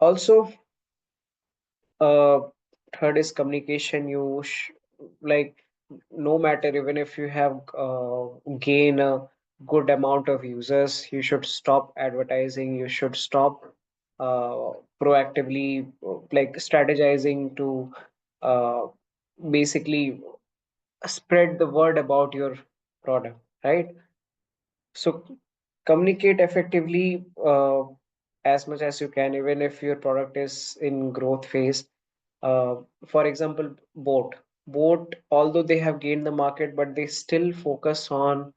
Also, uh, third is communication. Like, no matter, even if you have gain a good amount of users, you should stop advertising. You should stop proactively like strategizing to uh, basically spread the word about your product, right? So communicate effectively as much as you can, even if your product is in growth phase. Uh, for example, Boat, although they have gained the market, but they still focus on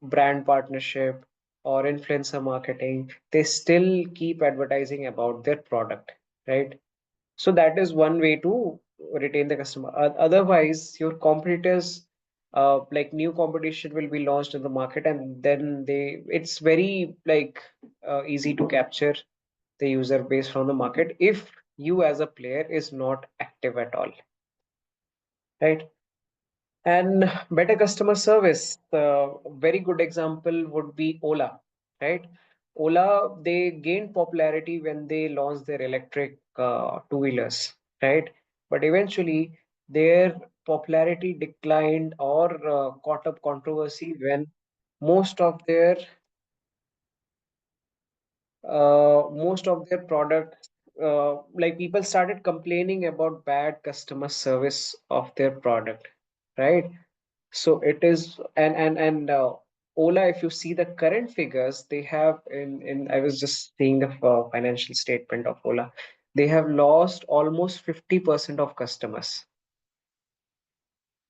brand partnership or influencer marketing. They still keep advertising about their product, right? So that is one way to retain the customer. Otherwise, your competitors, like new competition will be launched in the market, and then it's very like easy to capture the user base from the market if you as a player is not active at all, right? And better customer service. Very good example would be Ola, right? Ola, they gained popularity when they launched their electric two-wheelers, right? But eventually, their popularity declined or caught up controversy when most of their products, like people started complaining about bad customer service of their product, right? So it is, and Ola, if you see the current figures they have I was just seeing the financial statement of Ola, they have lost almost 50% of customers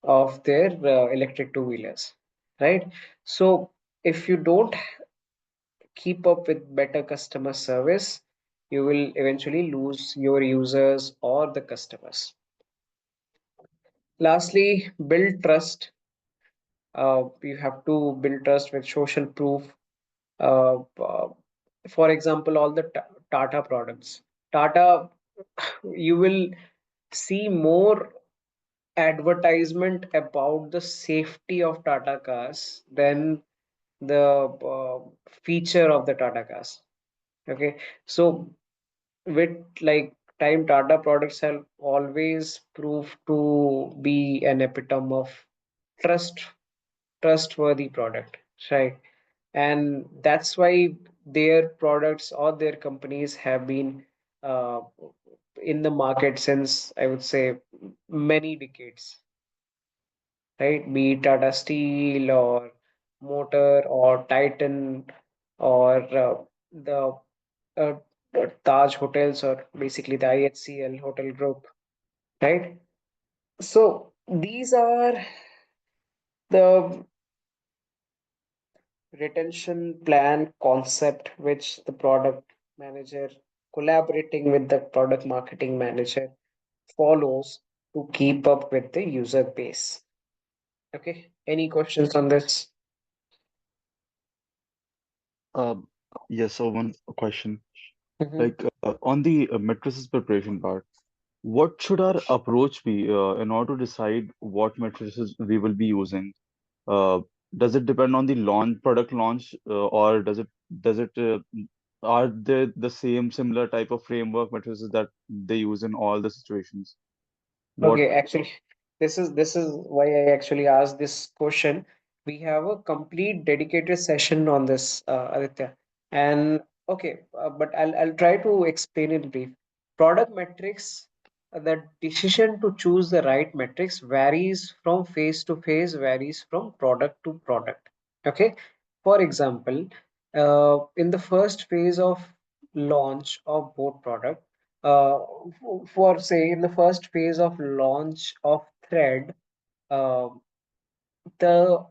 of their electric two-wheelers, right? So if you don't keep up with better customer service, you will eventually lose your users or the customers. Lastly, build trust. You have to build trust with social proof. Uh, for example, all the Tata products. Tata, you will see more advertisement about the safety of Tata cars than the feature of the Tata cars. Okay, so with like time, Tata products have always proved to be an epitome of trust, trustworthy product, right? And that's why their products or their companies have been uh, in the market since, I would say, many decades, right? Be it Tata Steel or Motor or Titan or the uh, Taj Hotels, or basically the IHCL hotel group, right? So these are the retention plan concept which the product manager collaborating with the product marketing manager follows to keep up with the user base. Okay, any questions on this? Um, yes, so one question. Mhm. Like on the matrices preparation part, what should our approach be in order to decide what matrices we will be using? Uh, does it depend on the product launch, or does it are they the same similar type of framework matrices that they use in all the situations? What Okay, actually, this is why I actually asked this question. We have a complete dedicated session on this, Aditya. And okay, but I'll try to explain it brief. Product metrics, the decision to choose the right metrics varies from phase to phase, varies from product to product. Okay, for example, in the first phase of launch of both product. For say in the first phase of launch of Thread, uh, the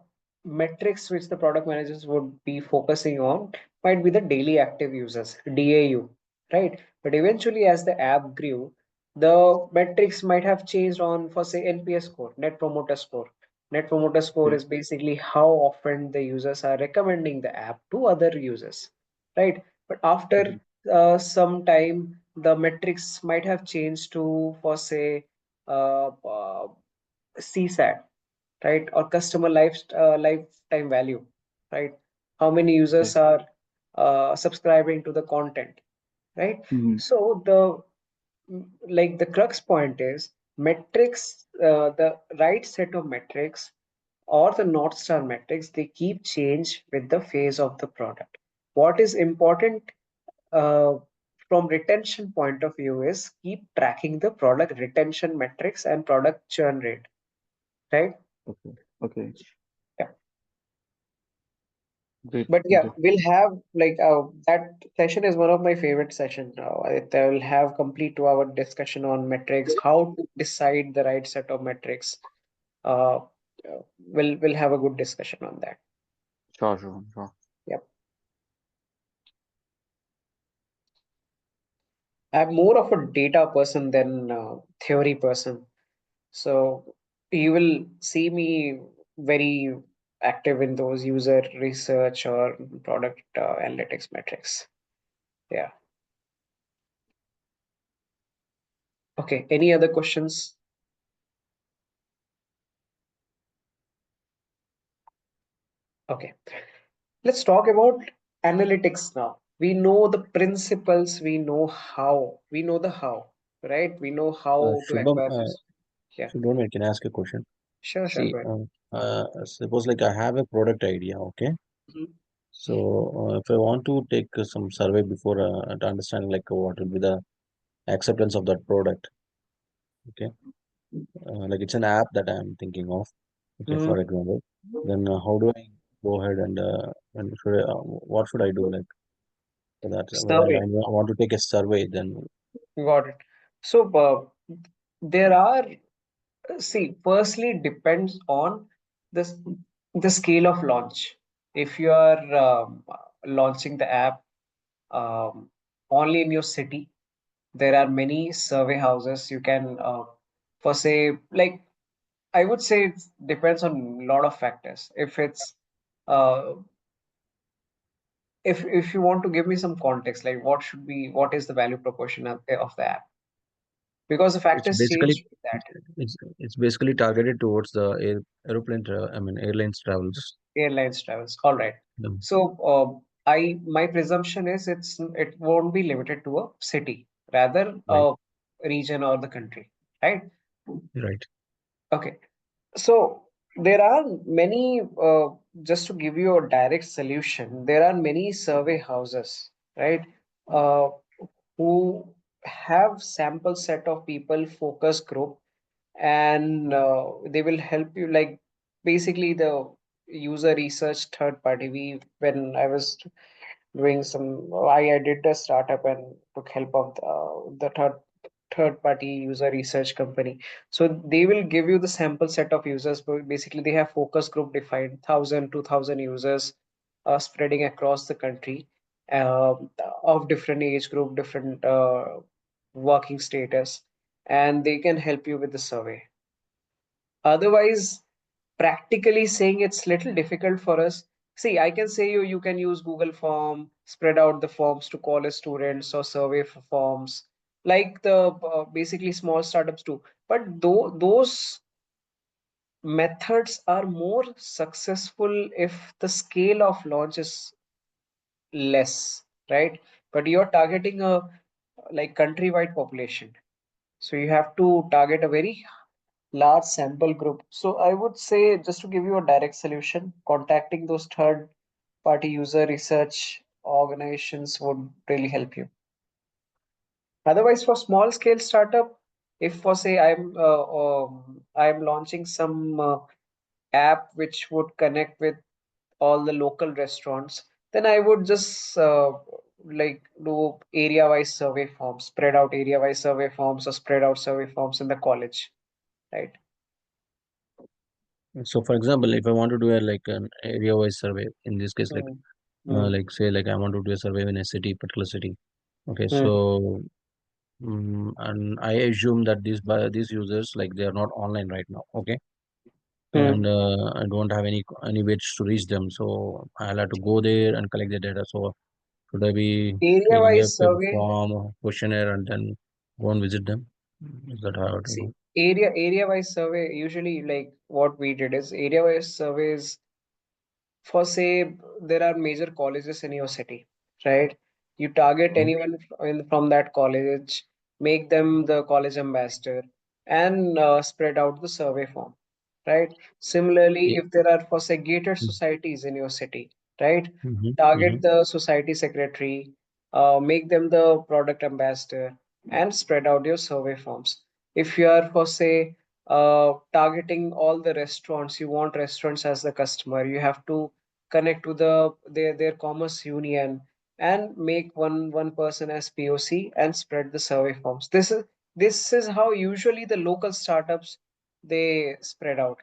metrics which the product managers would be focusing on might be the daily active users, DAU, right? But eventually, as the app grew, the metrics might have changed on, for say, NPS score, Net Promoter Score. Net Promoter Score Okay. is basically how often the users are recommending the app to other users, right? But after Mhm. some time, the metrics might have changed to, for say, CSAT, right? Or customer lifetime value, right? How many Okay. users are subscribing to the content, right? Mhm. So like the crux point is metrics, the right set of metrics or the North Star metrics, they keep change with the phase of the product. What is important uh, from retention point of view is keep tracking the product retention metrics and product churn rate, right? Okay. Okay. Yeah. Great. But yeah, Okay. we'll have like that session is one of my favorite sessions. I will have complete 2 hour discussion on metrics, how to decide the right set of metrics. Uh, we'll have a good discussion on that. Sure. Sure. Sure. Yep. I'm more of a data person than theory person. So you will see me very active in those user research or product analytics metrics. Yeah. Okay. Any other questions? Okay. Let's talk about analytics now. We know the principles, we know the how, right? We know how to Shubham, acquire this. Yeah, Shubham, I can ask a question. sure, See, go ahead. suppose like I have a product idea, okay? Mhm. So if I want to take some survey before to understand like what will be the acceptance of that product, okay? Like it's an app that I'm thinking of, okay, Mhm. for example. Then how do I go ahead and what should I do like for that? When Survey, I want to take a survey, then got it. So there are, see, firstly depends on the the scale of launch. If you are launching the app um, only in your city, there are many survey houses you can for say like I would say it depends on a lot of factors. If it's uh, if you want to give me some context, like what is the value proposition of the app? Because the it's factors basically change with that. it's basically targeted towards the airlines travels. Airlines travels. All right. Um, So I my presumption is it won't be limited to a city, rather right, a region or the country, right? right. Okay. So there are many, just to give you a direct solution, there are many survey houses, right, uh, who have sample set of people, focus group, and they will help you like basically the user research third party. When I was doing some, I did a startup and took help of the third party user research company. So they will give you the sample set of users, but basically they have focus group defined 1,000 2,000 users spreading across the country, of different age group, different working status, and they can help you with the survey. Otherwise, practically saying, it's little difficult for us. See, I can say you can use Google Form, spread out the forms to college students or survey forms, like the basically small startups do. But though those methods are more successful if the scale of launch is less, right? But you're targeting a like countrywide population, so you have to target a very large sample group. So I would say, just to give you a direct solution, contacting those third party user research organizations would really help you. Otherwise, for small scale startup, if for say I'm launching some app which would connect with all the local restaurants, then I would just like do area-wise survey forms, spread out area-wise survey forms or spread out survey forms in the college, right? So, for example, if I want to do a like an area-wise survey, in this case, Mm, mm, like say, like I want to do a survey in a city, particular city. Okay, mm, so and I assume that these users like they are not online right now. Okay, and mm. I don't have any ways to reach them, so I'll have to go there and collect the data. So should I be filling Area-wise a survey, form, or questionnaire, and then go and visit them? Is that how I have to see, go? area-wise survey, usually like what we did is area-wise surveys for say there are major colleges in your city, right? You target Mhm. anyone from that college, make them the college ambassador, and spread out the survey form, right? Similarly, Yeah. if there are for say gated societies in your city, right? Mm-hmm. Target Mm-hmm. the society secretary, make them the product ambassador, and spread out your survey forms. If you are for say targeting all the restaurants, you want restaurants as the customer, you have to connect to their commerce union and make one person as POC and spread the survey forms. This is how usually the local startups they spread out.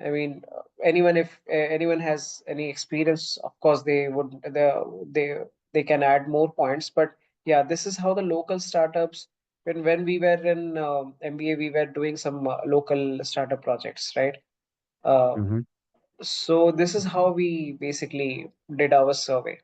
I mean, anyone if anyone has any experience, of course they can add more points. But yeah, this is how the local startups. When we were in MBA, we were doing some local startup projects, right? Uh, Mm-hmm. so this is how we basically did our survey.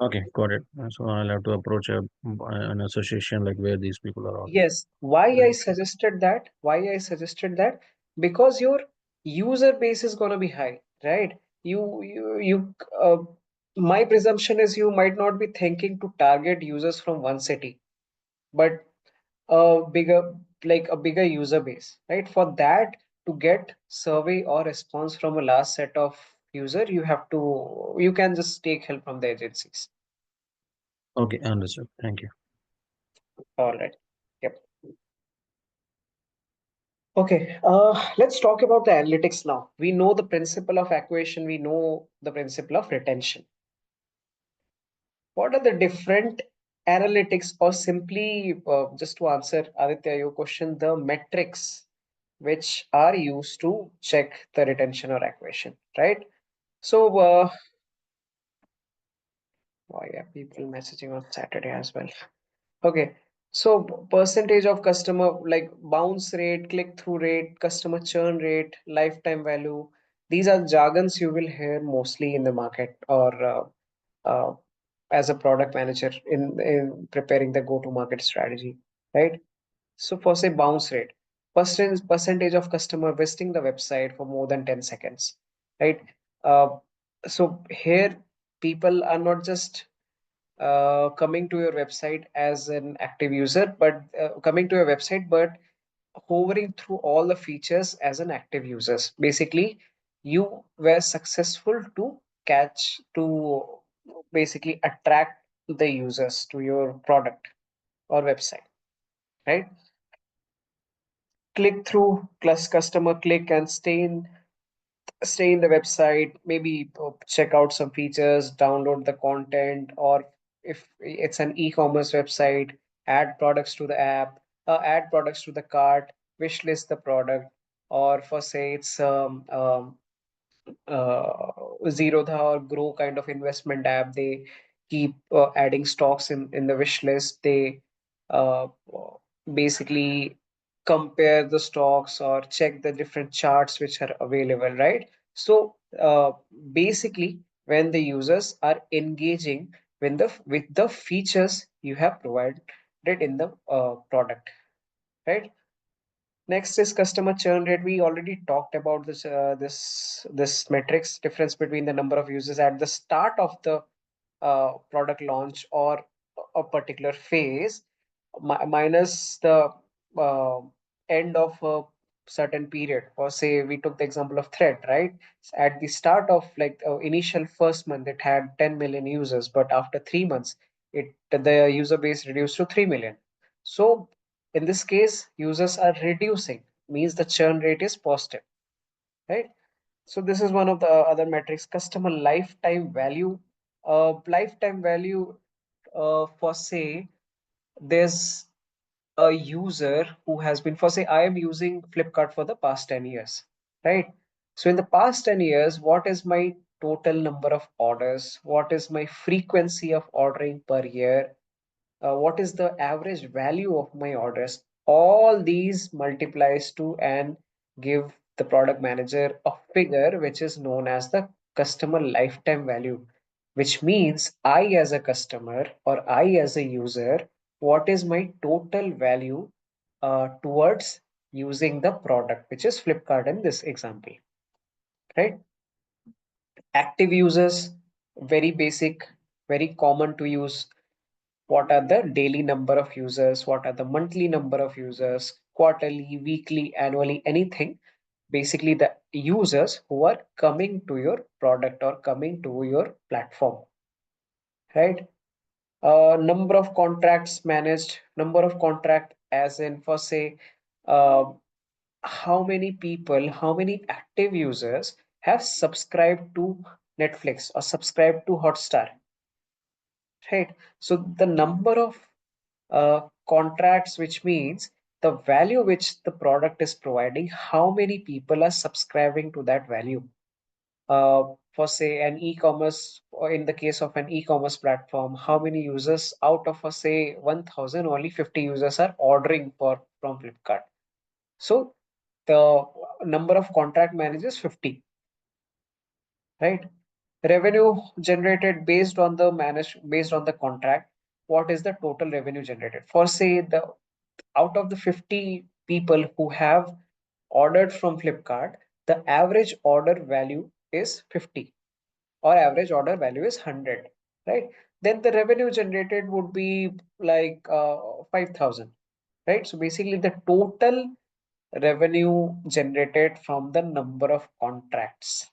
Okay, got it. So I'll have to approach an association like where these people are all. Yes, why I Right. suggested that? Why I suggested that? Because your user base is gonna be high, right? My presumption is you might not be thinking to target users from one city, but a bigger user base, right? For that to get survey or response from a large set of user, you can just take help from the agencies. Okay, understood. Thank you. All right. Yep. Okay, let's talk about the analytics now. We know the principle of acquisition, we know the principle of retention. What are the different analytics, or simply just to answer Aditya your question, the metrics which are used to check the retention or acquisition, right? So, why are people messaging on Saturday as well? Okay, so percentage of customer like bounce rate, click-through rate, customer churn rate, lifetime value. These are jargons you will hear mostly in the market or uh, as a product manager in preparing the go-to-market strategy, right? So for say bounce rate, percentage of customer visiting the website for more than 10 seconds, right? Uh, so here people are not just coming to your website as an active user, but coming to your website, but hovering through all the features as an active users. Basically, you were successful to catch to basically attract the users to your product or website, right? Click through plus customer click and stay in the website, maybe check out some features, download the content, or if it's an e-commerce website, add products to the app, add products to the cart, wish list the product, or for say it's Zerodha or Grow kind of investment app. They keep adding stocks in the wish list. They uh, basically compare the stocks or check the different charts which are available, right? So basically, when the users are engaging with the features you have provided in the product, right? Next is customer churn rate. We already talked about this metrics difference between the number of users at the start of the product launch or a particular phase minus the uh, end of a certain period. Or say we took the example of Thread, right? At the start of like initial first month, it had 10 million users, but after 3 months, the user base reduced to 3 million. So in this case, users are reducing, means the churn rate is positive, right? So this is one of the other metrics. Customer lifetime value Lifetime value, for say, there's a user who has been, for say, I am using Flipkart for the past 10 years, right? So in the past 10 years, what is my total number of orders? What is my frequency of ordering per year? What is the average value of my orders? All these multiplies to and give the product manager a figure which is known as the customer lifetime value, which means I as a customer or I as a user, what is my total value towards using the product, which is Flipkart in this example, right? Active users, very basic, very common to use. What are the daily number of users? What are the monthly number of users? Quarterly, weekly, annually, anything. Basically, the users who are coming to your product or coming to your platform, right? Number of contracts managed, number of contract as in for say, uh, how many people, how many active users have subscribed to Netflix or subscribed to Hotstar, right? So the number of contracts, which means the value which the product is providing, how many people are subscribing to that value. For say an e-commerce, or in the case of an e-commerce platform, how many users out of a say 1,000, only 50 users are ordering for from Flipkart. So the number of contract managers 50, right? Revenue generated based on the based on the contract. What is the total revenue generated? For say the out of the 50 people who have ordered from Flipkart, the average order value is 50 or average order value is 100, right? Then the revenue generated would be like 5,000, right? So basically the total revenue generated from the number of contracts.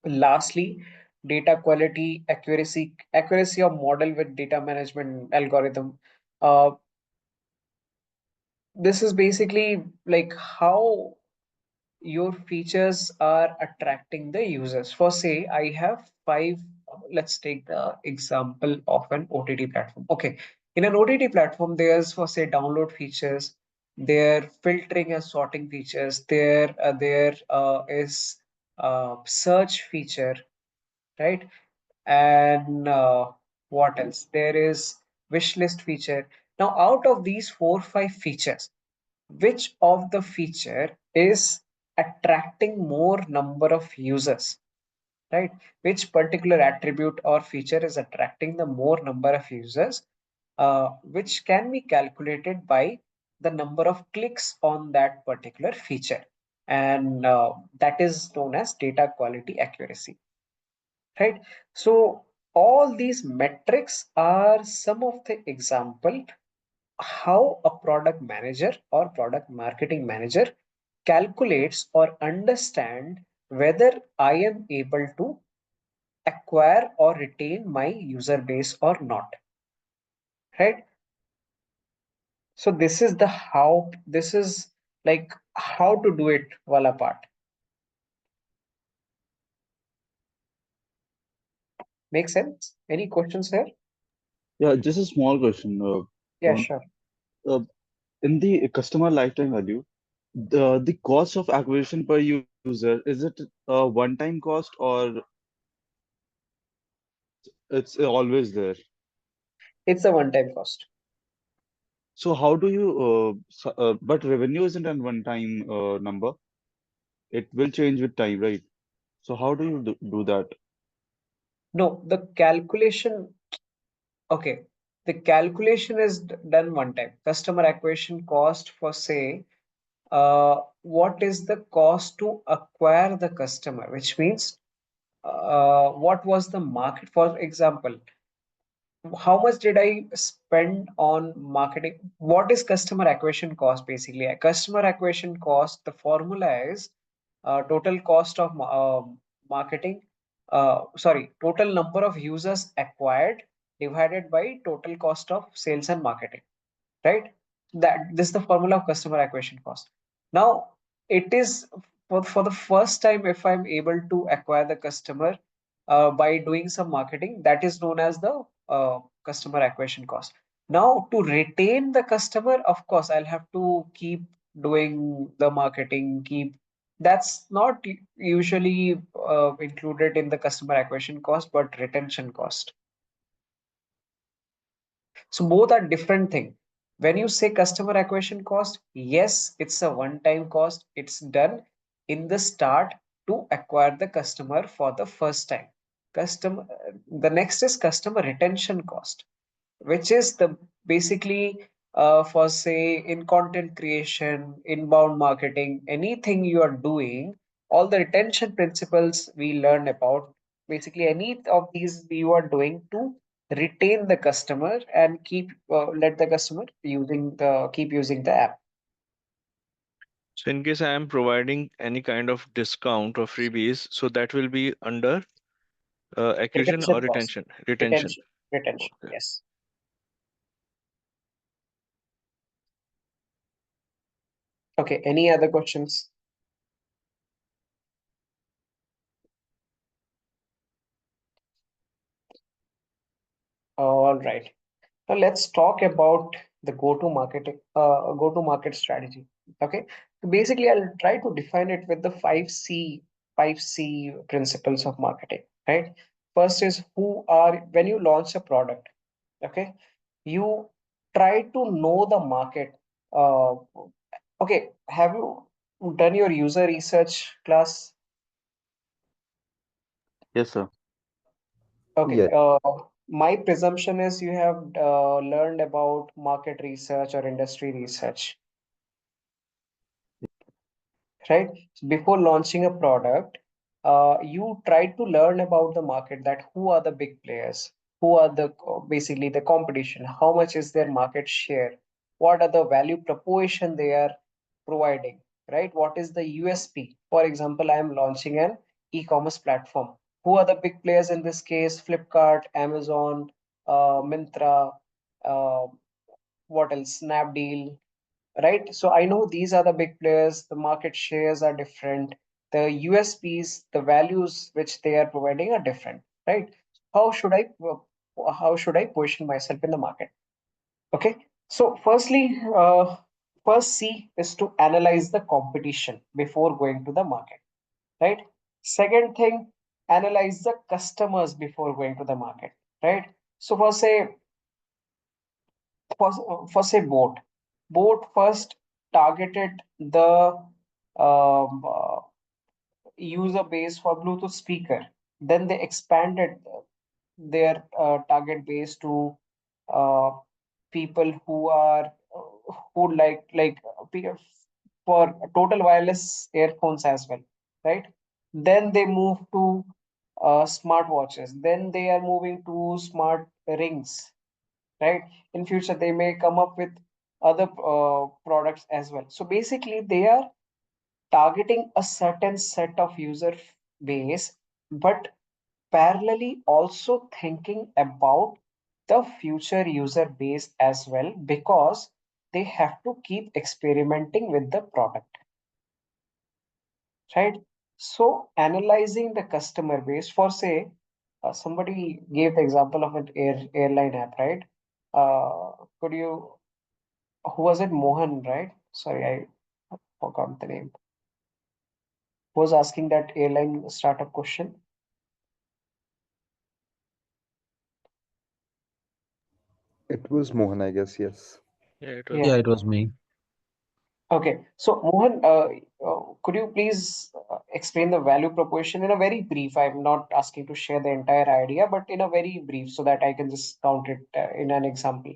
Lastly, data quality, accuracy of model with data management algorithm. Uh, this is basically like how your features are attracting the users. For say, I have five, let's take the example of an OTT platform. Okay, in an OTT platform, there's for say download features, there filtering and sorting features, there is search feature, right? And what else? There is wish list feature. Now, out of these 4 5 features, which of the feature is attracting more number of users, right? Which particular attribute or feature is attracting the more number of users, which can be calculated by the number of clicks on that particular feature, and that is known as data quality accuracy, right? So all these metrics are some of the example how a product manager or product marketing manager calculates or understand whether I am able to acquire or retain my user base or not, right? So this is the how, this is like how to do it wala part. Make sense? Any questions here? Yeah, just a small question. Yeah, Pawan. sure. Uh, in the customer lifetime value, the cost of acquisition per user, is it a one-time cost or it's always there? It's a one-time cost. So how do you, but revenue isn't a one-time number. It will change with time, right? So how do you do that? No, the calculation, okay. The calculation is done one time. Customer acquisition cost for say, what is the cost to acquire the customer, which means what was the market, for example, how much did I spend on marketing? What is customer acquisition cost? Basically, a customer acquisition cost, the formula is total cost of marketing, sorry, total number of users acquired divided by total cost of sales and marketing, right? That this is the formula of customer acquisition cost. Now, it is for the first time, if I'm able to acquire the customer, by doing some marketing. That is known as the customer acquisition cost. Now, to retain the customer, of course, I'll have to keep doing the marketing, keep that's not usually included in the customer acquisition cost, but retention cost. So both are different thing. When you say customer acquisition cost, yes, it's a one-time cost. It's done in the start to acquire the customer for the first time. Customer, the next is customer retention cost, which is the basically for say in content creation, inbound marketing, anything you are doing, all the retention principles we learn about, basically any of these you are doing to retain the customer and keep let the customer using the keep using the app. So in case I am providing any kind of discount or freebies, so that will be under acquisition Retention or cost. retention? Retention. Retention, Okay. yes. Okay, any other questions? All right. Now let's talk about the go-to-market strategy. Okay. So basically, I'll try to define it with the five C principles of marketing. Right. First is when you launch a product. Okay. You try to know the market. Uh, okay. Have you done your user research class? Yes, sir. Okay. Yes. My presumption is you have learned about market research or industry research, right? Before launching a product, you try to learn about the market, that who are the big players, who are the basically the competition, how much is their market share, what are the value proposition they are providing, right? What is the USP? For example, I am launching an e-commerce platform. Who are the big players in this case? Flipkart, Amazon, Myntra, uh, what else? Snapdeal, right? So I know these are the big players, the market shares are different, the USPs, the values which they are providing are different, right? How should I how should I position myself in the market? Okay. So first C is to analyze the competition before going to the market, right? Second thing, analyze the customers before going to the market, right? So for say boat first targeted the um, uh, user base for Bluetooth speaker. Then they expanded their target base to uh, people who are who for total wireless earphones as well, right? Then they move to smartwatches. Then they are moving to smart rings, right? In future they may come up with other products as well. So basically they are targeting a certain set of user base, but parallelly also thinking about the future user base as well, because they have to keep experimenting with the product, right? So analyzing the customer base for say somebody gave the example of an airline app, right? Could you who was it? Mohan, right? Sorry, I forgot the name. Who was asking that airline startup question? It was Mohan, I guess. Yes. Yeah, it was Yeah. Yeah, me. it was me. Okay. So Mohan, could you please explain the value proposition in a very brief? I'm not asking to share the entire idea, but in a very brief, so that I can just count it in an example.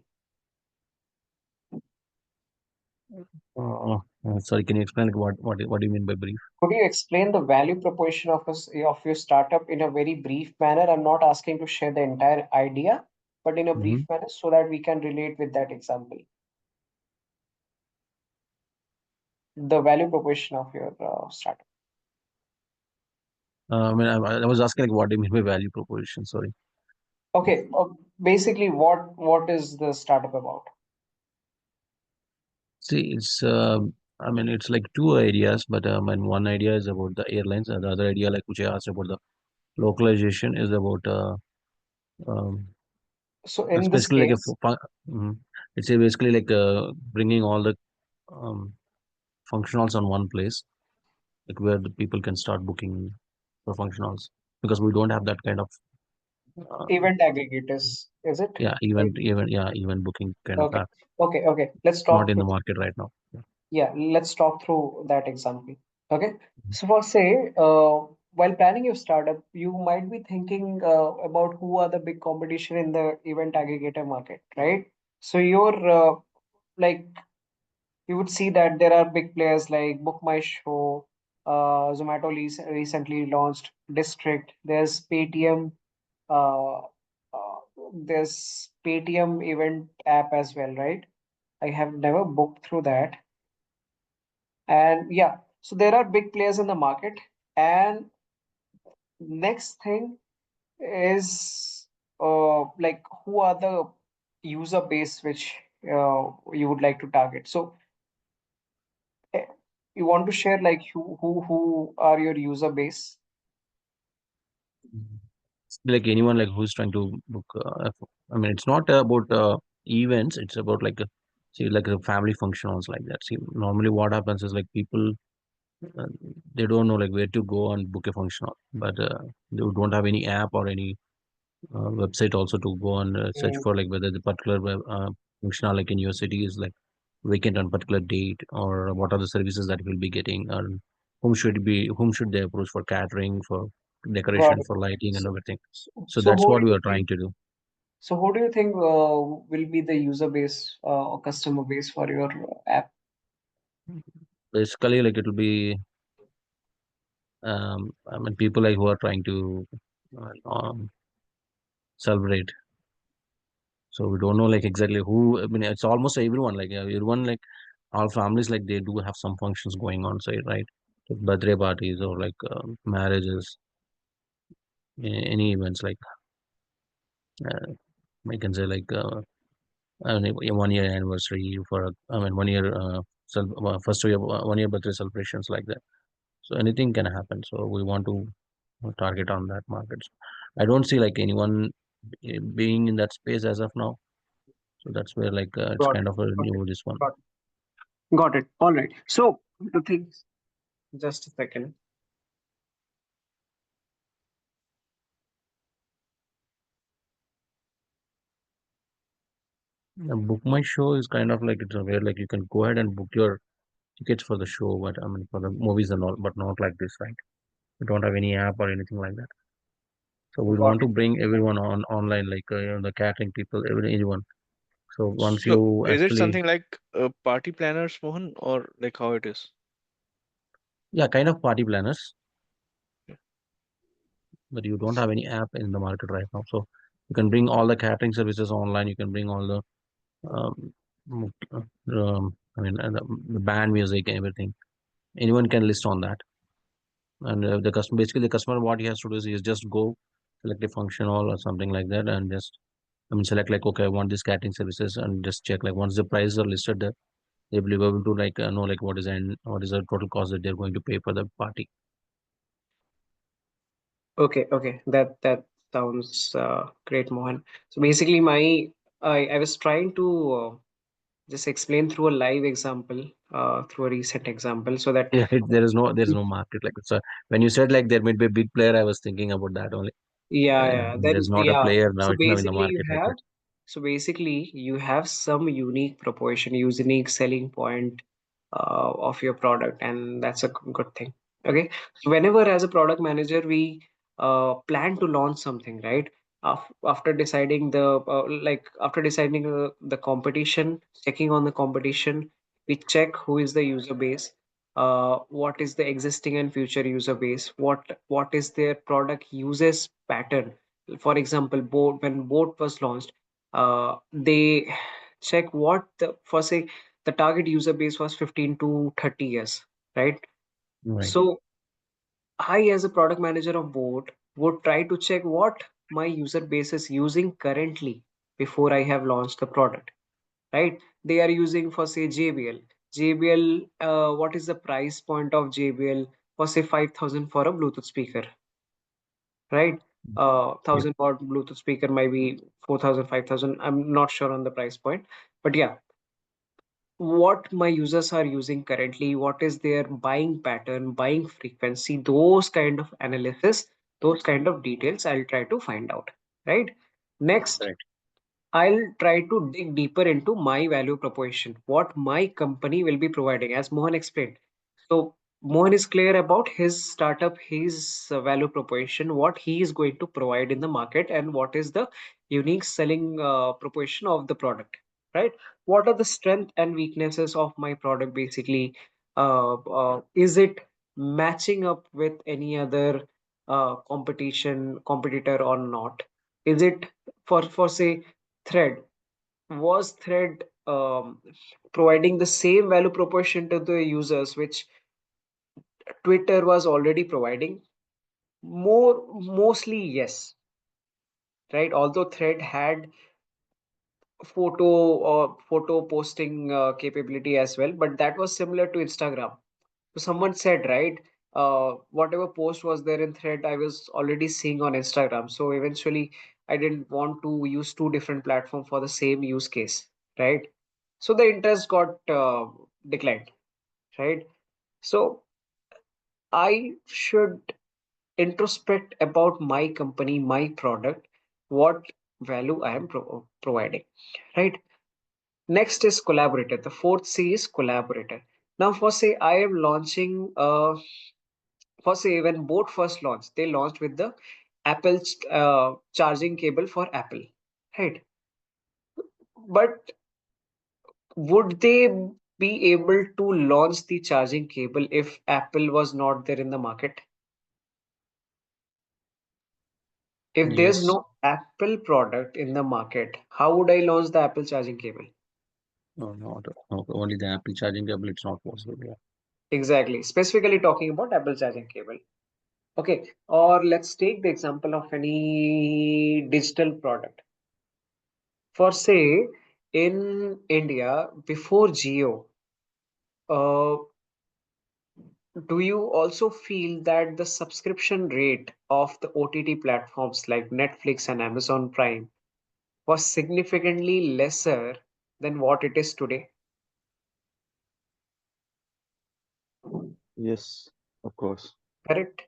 Sorry, can you explain like what do you mean by brief? Could you explain the value proposition of your startup in a very brief manner? I'm not asking to share the entire idea, but in a Mm-hmm. brief manner so that we can relate with that example. The value proposition of your startup. I was asking like what do you mean by value proposition? Sorry. Okay, basically, what is the startup about? See, it's like two ideas, but one idea is about the airlines, and the other idea, like which I asked about the Localization is about um, So it's in this basically like a case, it's basically like bringing all the um, functionals on one place, like where the people can start booking for functionals, because we don't have that kind of uh, event aggregators, is it? yeah Right. event booking kind of Okay. app. Okay. Let's It's not talk in the through. market right now. Yeah. Yeah, let's talk through that example. Okay. Mhm. So for say, while planning your startup, you might be thinking about who are the big competition in the event aggregator market, right? So you're like you would see that there are big players like Book My Show, Zomato recently launched District. Uh, there's Paytm event app as well, right? I have never booked through that. And yeah, so there are big players in the market. And next thing is like who are the user base which you would like to target. So eh, you want to share like who are your user base? Like anyone like who's trying to book I mean it's not about events, it's about like see like a family functionals like that. See, normally what happens is like people uh, they don't know like where to go and book a functional, but they don't have any app or any website also to go and search Mm, for like whether the particular functional like in your city is like vacant on particular date, or what are the services that we'll be getting, and whom should they approach for catering, for got decoration, it. for lighting and So, everything. So so that's who what do we you are think? trying to do. So who do you think will be the user base or customer base for your app? Basically, like it will be, I mean, people like who are trying to celebrate. So we don't know like exactly who. I mean, it's almost everyone. Like everyone, like all families, like they do have some functions going on, say, right? Like birthday parties or like marriages, any events like uh, I can say like I mean, a 1 year anniversary for I mean 1 year first year 1 year birthday celebrations like that. So anything can happen. So we want to target on that market. I don't see like anyone being in that space as of now. So that's where like it's Got kind it. of a Got it. new this one. Got it. Got it. All right. So the things. Just a second. Book My Show is kind of like it's where like you can go ahead and book your tickets for the show, but I mean for the movies and all, but not like this, right? We don't have any app or anything like that. So we Got want to it. bring everyone on online, like the catering people, anyone. So once So you is it actually, something like party planners, Mohan, or like how it is? yeah, kind of party planners, Yeah. but you don't have any app in the market right now. So you can bring all the catering services online. You can bring all the, m- I mean, the band music and everything. Anyone can list on that. And the customer, basically, the customer, what he has to do is just go select a functional or something like that, and just, I mean, select like, okay, I want this catering services, and just check like once the prices are listed there, they will be able to like know like what is the total cost that they're going to pay for the party. Okay. That sounds great, Mohan. So basically, I was trying to just explain through a live example, through a recent example, so that Yeah, there is no market like that. So when you said like there might be a big player, I was thinking about that only. yeah. Then There's not a yeah. player So now in the basically, market like that. you have some unique proposition, unique selling point of your product, and that's a good thing. Okay. So whenever as a product manager we plan to launch something, right? After deciding after deciding the competition, checking on the competition, we check who is the user base, what is the existing and future user base, what is their product uses pattern. For example, boat when boat was launched, they check what the for say the target user base was 15 to 30 years, right? Right. So I, as a product manager of boat, would try to check what my user base is using currently before I have launched the product, right? They are using for say JBL. JBL, what is the price point of JBL for say 5,000 for a Bluetooth speaker? right? Yeah. 1000 watt Bluetooth speaker might be 4000, 5000. I'm not sure on the price point, but yeah, what my users are using currently, what is their buying pattern, buying frequency, those kind of analysis, those kind of details I'll try to find out, right? Next, Correct. I'll try to dig deeper into my value proposition, what my company will be providing, as Mohan explained. So Mohan is clear about his startup, his value proposition, what he is going to provide in the market, and what is the unique selling proposition of the product, right? What are the strength and weaknesses of my product basically? Is it matching up with any other competitor or not? Is it for say Thread? Was Thread providing the same value proposition to the users which Twitter was already providing? Mostly yes, right? Although Thread had photo posting capability as well, but that was similar to Instagram. So someone said, right, whatever post was there in Thread, I was already seeing on Instagram. So eventually, I didn't want to use two different platforms for the same use case, right? So the interest got declined, right? So I should introspect about my company, my product, what value I am providing, right? Next is collaborator. The fourth C is collaborator. Now, for say I am launching for say when boat first launched, they launched with the Apple charging cable for Apple, right? But would they be able to launch the charging cable if Apple was not there in the market? If there's Yes. no Apple product in the market, how would I launch the Apple charging cable? No, not no, only the Apple charging cable. It's not possible. Yeah. Exactly. Specifically talking about Apple charging cable. Okay. Or let's take the example of any digital product. For say in India, before Jio, uh, do you also feel that the subscription rate of the OTT platforms like Netflix and Amazon Prime was significantly lesser than what it is today? Yes, of course. Correct?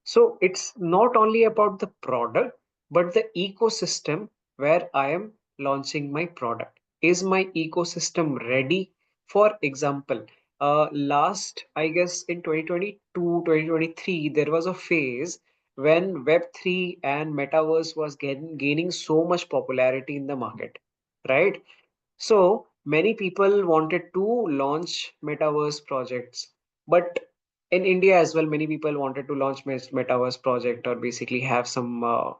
So it's not only about the product, but the ecosystem where I am launching my product. Is my ecosystem ready? For example, last, I guess in 2022, 2023, there was a phase when Web3 and Metaverse was gaining so much popularity in the market, right? So many people wanted to launch metaverse projects, but in India as well, many people wanted to launch metaverse project or basically have some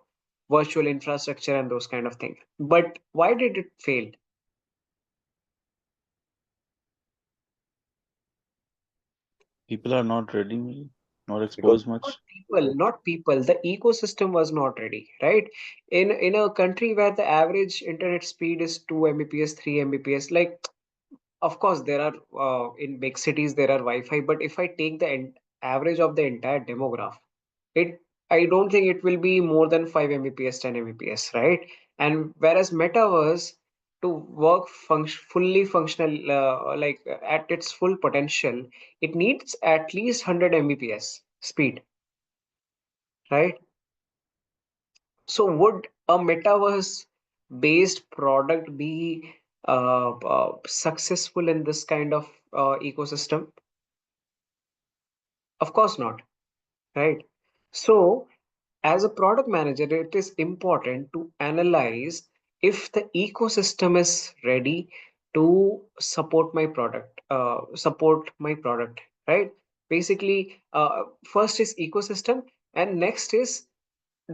virtual infrastructure and those kind of things. But why did it fail? People are not ready, not Because exposed Not much. people, not people. The ecosystem was not ready, right? In a country where the average internet speed is 2 Mbps, 3 Mbps, like of course there are in big cities there are Wi-Fi, but if I take the average of the entire demograph, it I don't think it will be more than 5 Mbps, 10 Mbps, right? And whereas metaverse to work fully functional like at its full potential, it needs at least 100 Mbps speed, right? So would a metaverse based product be successful in this kind of ecosystem? Of course not, right? So as a product manager, it is important to analyze if the ecosystem is ready to support my product, right? Basically, first is ecosystem, and next is,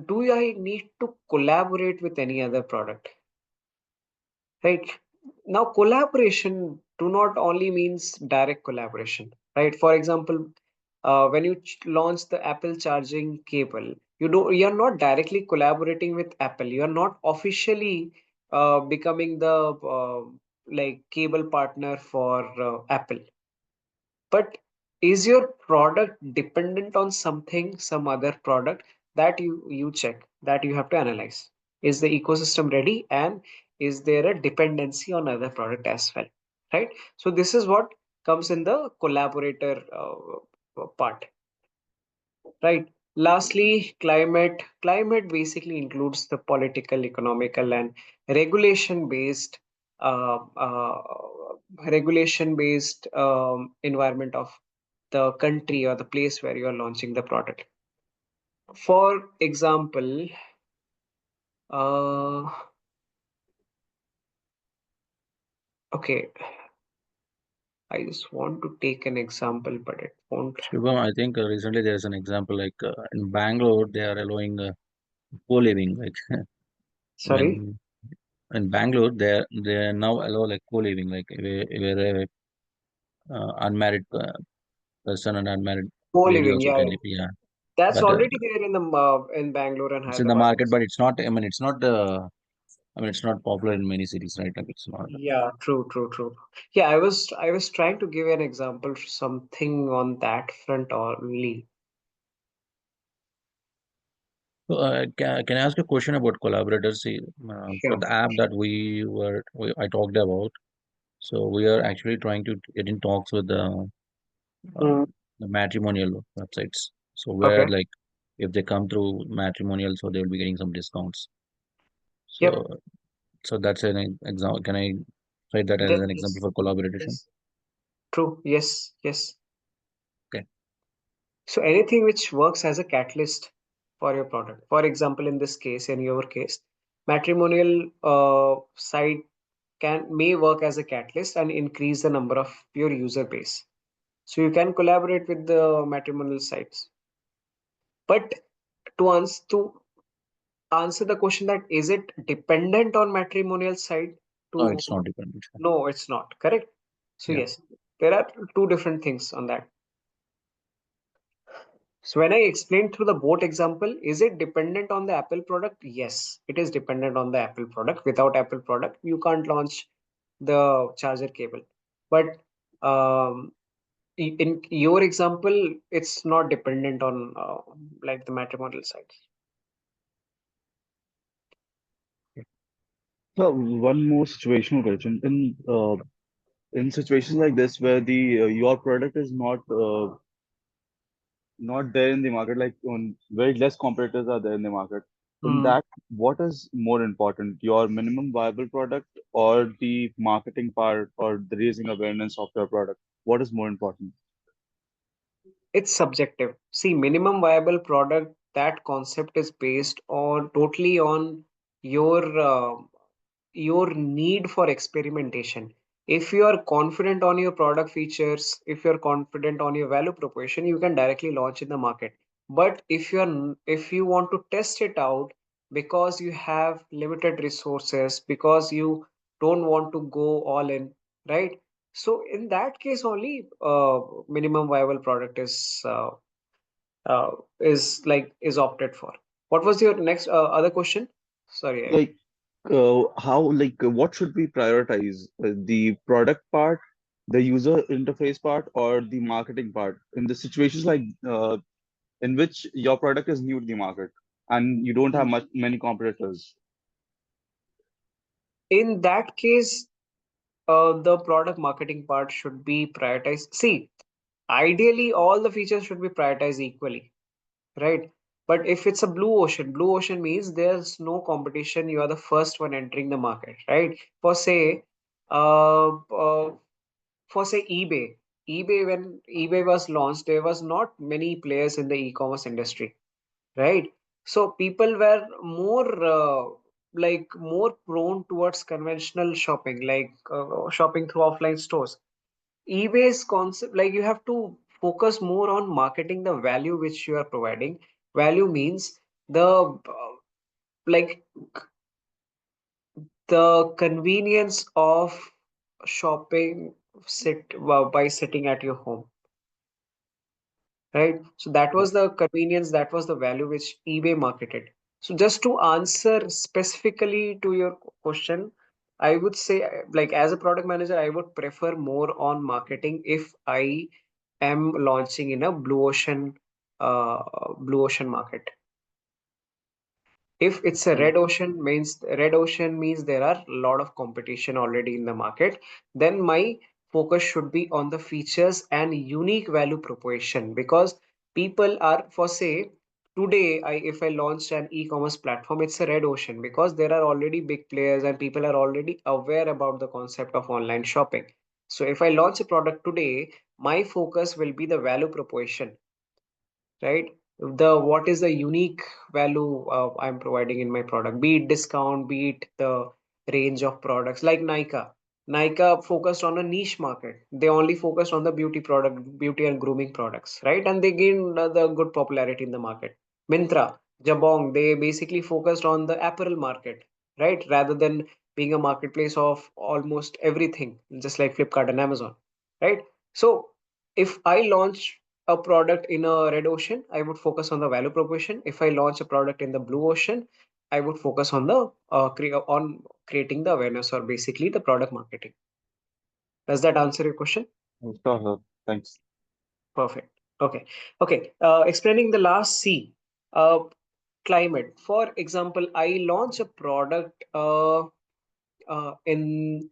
do I need to collaborate with any other product? Right. Now, collaboration do not only means direct collaboration, right? For example, when you launch the Apple charging cable, you're not directly collaborating with Apple. You're not officially becoming the like cable partner for Apple. But is your product dependent on something, some other product? that you check, that you have to analyze. Is the ecosystem ready, and is there a dependency on other product as well, right? So this is what comes in the collaborator part, right? Lastly, climate. Climate basically includes the political, economical, and regulation based uh, uh, environment of the country or the place where you are launching the product. For example, uh, okay, I just want to take an example, but it won't. Shubham, I think recently there's an example like in Bangalore, they are allowing co-living. Like Sorry. when in Bangalore, they now allow like co-living, like where a unmarried person and unmarried lady Co-living, also yeah, can live. Yeah, that's but already there in the in Bangalore and it's in the Hyderabad. market, but it's not. I mean, it's not. I mean, it's not popular in many cities, right? Like it's not. Yeah, true, true, true. Yeah, I was trying to give an example, something on that front only. So, can I ask a question about collaborators? See, for Sure. the app that I talked about, so we are actually trying to get in talks with Mm, the matrimonial websites. So where okay. like if they come through matrimonial, so they'll be getting some discounts. Yep. So so that's an example. Can I cite that as That an example is for collaboration? yes. True. Yes. Yes. Okay. So anything which works as a catalyst for your product. For example, in this case, in your case, matrimonial site may work as a catalyst and increase the number of your user base. So you can collaborate with the matrimonial sites. But to answer the question, that is it dependent on matrimonial site No, to? it's not dependent. No, it's not. Correct. So Yeah. yes, there are two different things on that. So when I explained through the boat example, is it dependent on the Apple product? Yes, it is dependent on the Apple product. Without Apple product, you can't launch the charger cable. But um, in your example, it's not dependent on like the matrimonial sites. So one more situational question. In situations like this where the your product is not there in the market, like on very less competitors are there in the market. In Hmm. that, what is more important, your minimum viable product or the marketing part or the raising awareness of your product? What is more important? It's subjective. See, minimum viable product, that concept is based on totally on your your need for experimentation. If you are confident on your product features, if you're confident on your value proposition, you can directly launch in the market. But if you want to test it out because you have limited resources, because you don't want to go all in, right? So in that case only, minimum viable product uh, is opted for. What was your next other question? Sorry, Like, what should we prioritize? The product part, the user interface part, or the marketing part? In the situations like in which your product is new to the market and you don't have many competitors. in that case, the product marketing part should be prioritized. See, ideally, all the features should be prioritized equally, right? But if it's a blue ocean means there's no competition. You are the first one entering the market, right? Uh, uh, for say eBay, when eBay was launched, there was not many players in the e-commerce industry, right? So people were more prone towards conventional shopping, like shopping through offline stores. eBay's concept, like you have to focus more on marketing the value which you are providing. Value means like the convenience of shopping by sitting at your home, right? So that Yeah. was the convenience, that was the value which eBay marketed. So just to answer specifically to your question, I would say, like as a product manager, I would prefer more on marketing if I am launching in a blue ocean market. If it's a Hmm. red ocean means there are a lot of competition already in the market. Then my focus should be on the features and unique value proposition, because people are, for say, today if I launch an e-commerce platform, it's a red ocean because there are already big players and people are already aware about the concept of online shopping. So if I launch a product today, my focus will be the value proposition, right? The what is the unique value I'm providing in my product, be it discount, be it the range of products. Like Nika focused on a niche market. They only focused on the beauty and grooming products, right? And they gained the good popularity in the market. Mintra, Jabong, they basically focused on the apparel market, right, rather than being a marketplace of almost everything, just like Flipkart and Amazon, right? So if I launch a product in a red ocean, I would focus on the value proposition. If I launch a product in the blue ocean, I would focus on the on creating the awareness, or basically the product marketing. Does that answer your question? Sure, sir. Thanks. Perfect. Okay. Okay. Explaining the last C, climate. For example, I launch a product in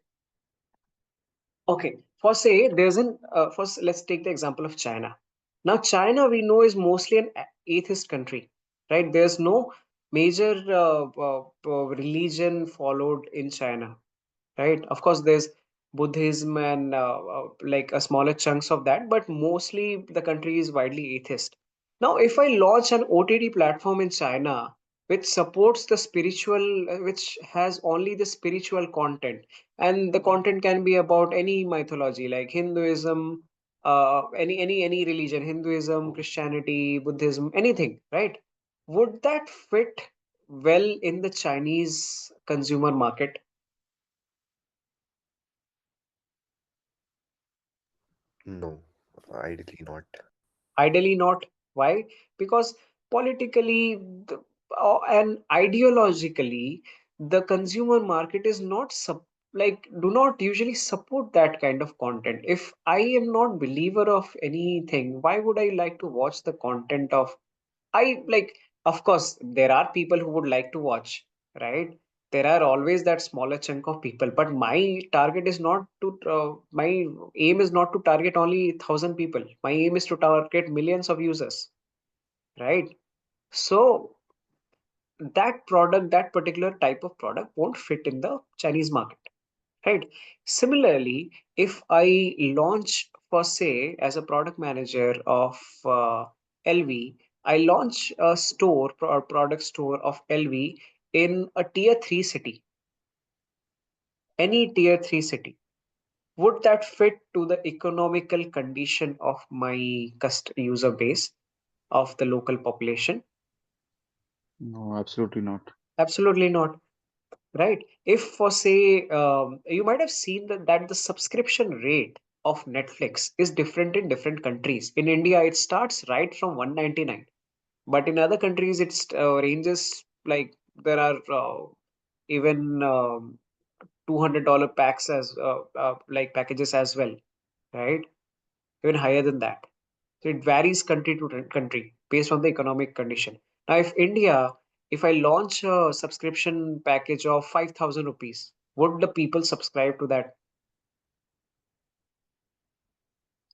Okay, for say there's an first let's take the example of China. Now, China we know is mostly an atheist country, right? There's no major religion followed in China, right? Of course, there's Buddhism and like a smaller chunks of that, but mostly the country is widely atheist. Now, if I launch an OTT platform in China which supports the spiritual, which has only the spiritual content, and the content can be about any mythology like Hinduism, any religion, Hinduism, Christianity, Buddhism, anything, right? Would that fit well in the Chinese consumer market? No, ideally not. Ideally not. Why? Because politically and ideologically, the consumer market is not like do not usually support that kind of content. If I am not believer of anything, why would I like to watch the content of I like, of course, there are people who would like to watch, right? There are always that smaller chunk of people, but my target is not to, my aim is not to target only 1,000 people. My aim is to target millions of users, right? So that particular type of product won't fit in the Chinese market, right? Similarly, if I launch, for say, as a product manager of LV, I launch a store or product store of LV in a tier 3 city, any tier 3 city. Would that fit to the economical condition of my user base of the local population? No, absolutely not. Absolutely not. Right. If for say, you might have seen that the subscription rate of Netflix is different in different countries. In India, it starts right from 199, but in other countries, it's ranges like there are even $200 packs as like packages as well, right? Even higher than that. So it varies country to country based on the economic condition. Now, if I launch a subscription package of 5,000 rupees, would the people subscribe to that?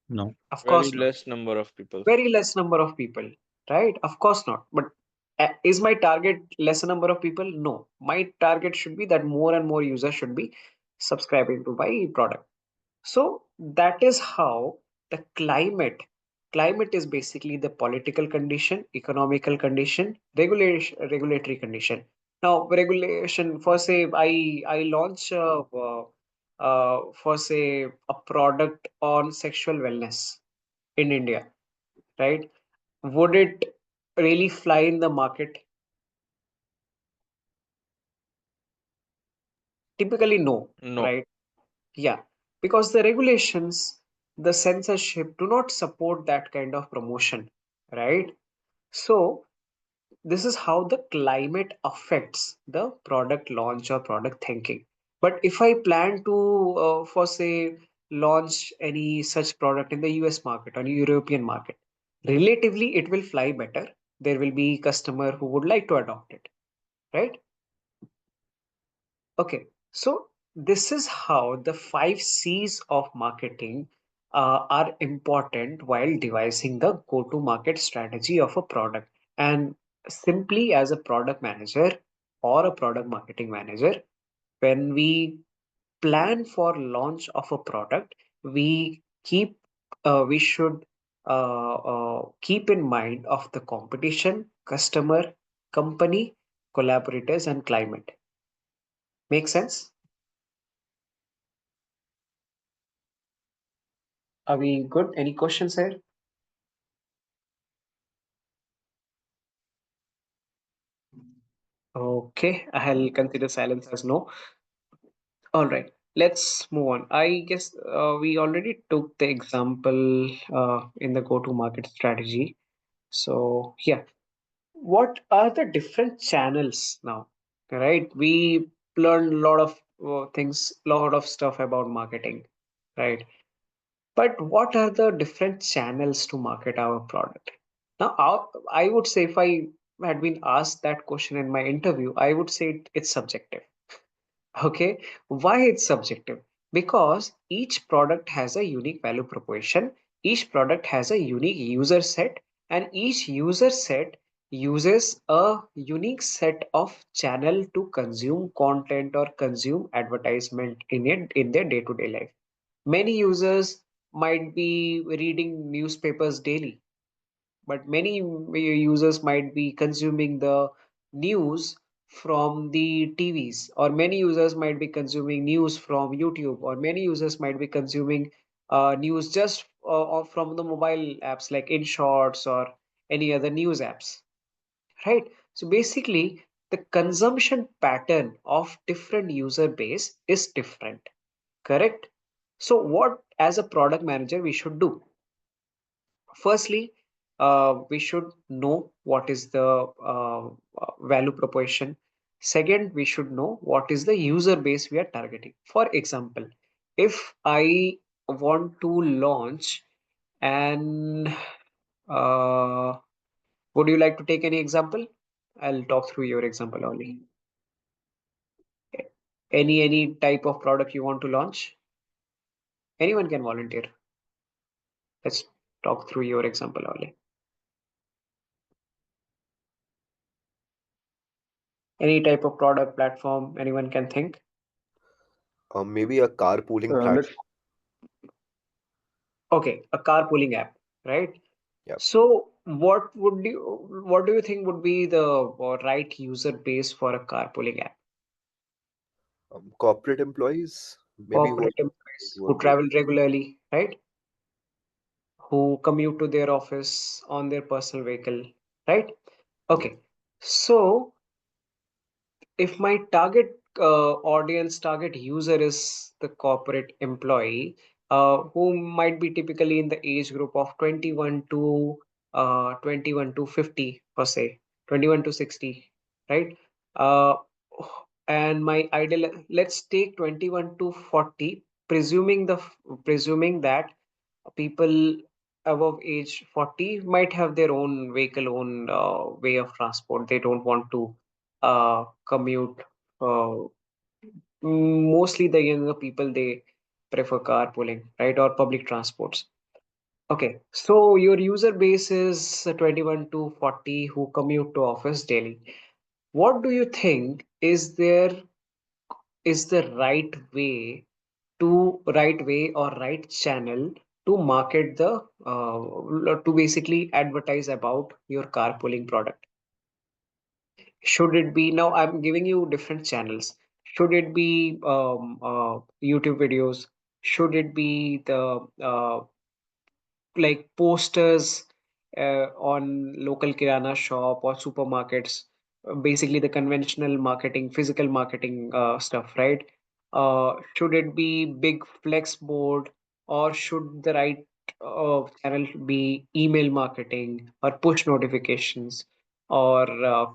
No. Of Very course not. less number of people. Very less number of people, right? Of course not. But is my target lesser number of people? No. My target should be that more and more users should be subscribing to my product. So that is how the climate is basically the political condition, economical condition, regulatory condition. Now, regulation for say I launch for say a product on sexual wellness in India, right? Would it really fly in the market? Typically, no, No. right? Yeah, because the regulations, the censorship do not support that kind of promotion, right? So, this is how the climate affects the product launch or product thinking. But if I plan to, for say, launch any such product in the US market or European market, relatively it will fly better. There will be customer who would like to adopt it. right? Okay, so this is how the 5 C's of marketing are important while devising the go-to-market strategy of a product. And simply as a product manager or a product marketing manager, when we plan for launch of a product, we should keep in mind of the competition, customer, company, collaborators, and climate. Make sense? Are we good? Any questions here? Okay, I'll consider silence as no. All right, let's move on. I guess we already took the example in the go-to-market strategy. So, yeah, what are the different channels now? Right, we learned a lot of things, lot of stuff about marketing, right? But what are the different channels to market our product? Now, I would say if I had been asked that question in my interview, I would say it's subjective. Okay, why it's subjective? Because each product has a unique value proposition, each product has a unique user set, and each user set uses a unique set of channel to consume content or consume advertisement in their day-to-day life. Many users might be reading newspapers daily, but many users might be consuming the news from the TVs, or many users might be consuming news from YouTube, or many users might be consuming news just from the mobile apps like InShorts or any other news apps, right? So basically, the consumption pattern of different user base is different, correct? So what as a product manager we should do? Firstly, we should know what is the value proposition. Second, we should know what is the user base we are targeting. For example, if I want to launch an, would you like to take any example? I'll talk through your example only. Any type of product you want to launch? Anyone can volunteer. Let's talk through your example only. Any type of product platform anyone can think. Maybe a carpooling Let's platform. Okay, a carpooling app, right? Yep. So what do you think would be the right user base for a carpooling app? Corporate employees, maybe who are Corporate going employees to who work daily. travel regularly, right? Who commute to their office on their personal vehicle, right? Yes. Okay. So if my target target user is the corporate employee, who might be typically in the age group of 21 to 50 per se, 21 to 60, right? uh, and my ideal, let's take 21 to 40, presuming that people above age 40 might have their own vehicle, own way of transport. They don't want to commute. Uh, Mostly the younger people, they prefer carpooling, right, or public transports. Okay, so your user base is 21 to 40 who commute to office daily. What do you think is the right way or right channel to market to basically advertise about your carpooling product? Should it be, now I'm giving you different channels. Should it be YouTube videos? Should it be the like posters on local kirana shop or supermarkets? Basically the conventional marketing, physical marketing stuff, right? Should it be big flex board, or should the right channel be email marketing or push notifications or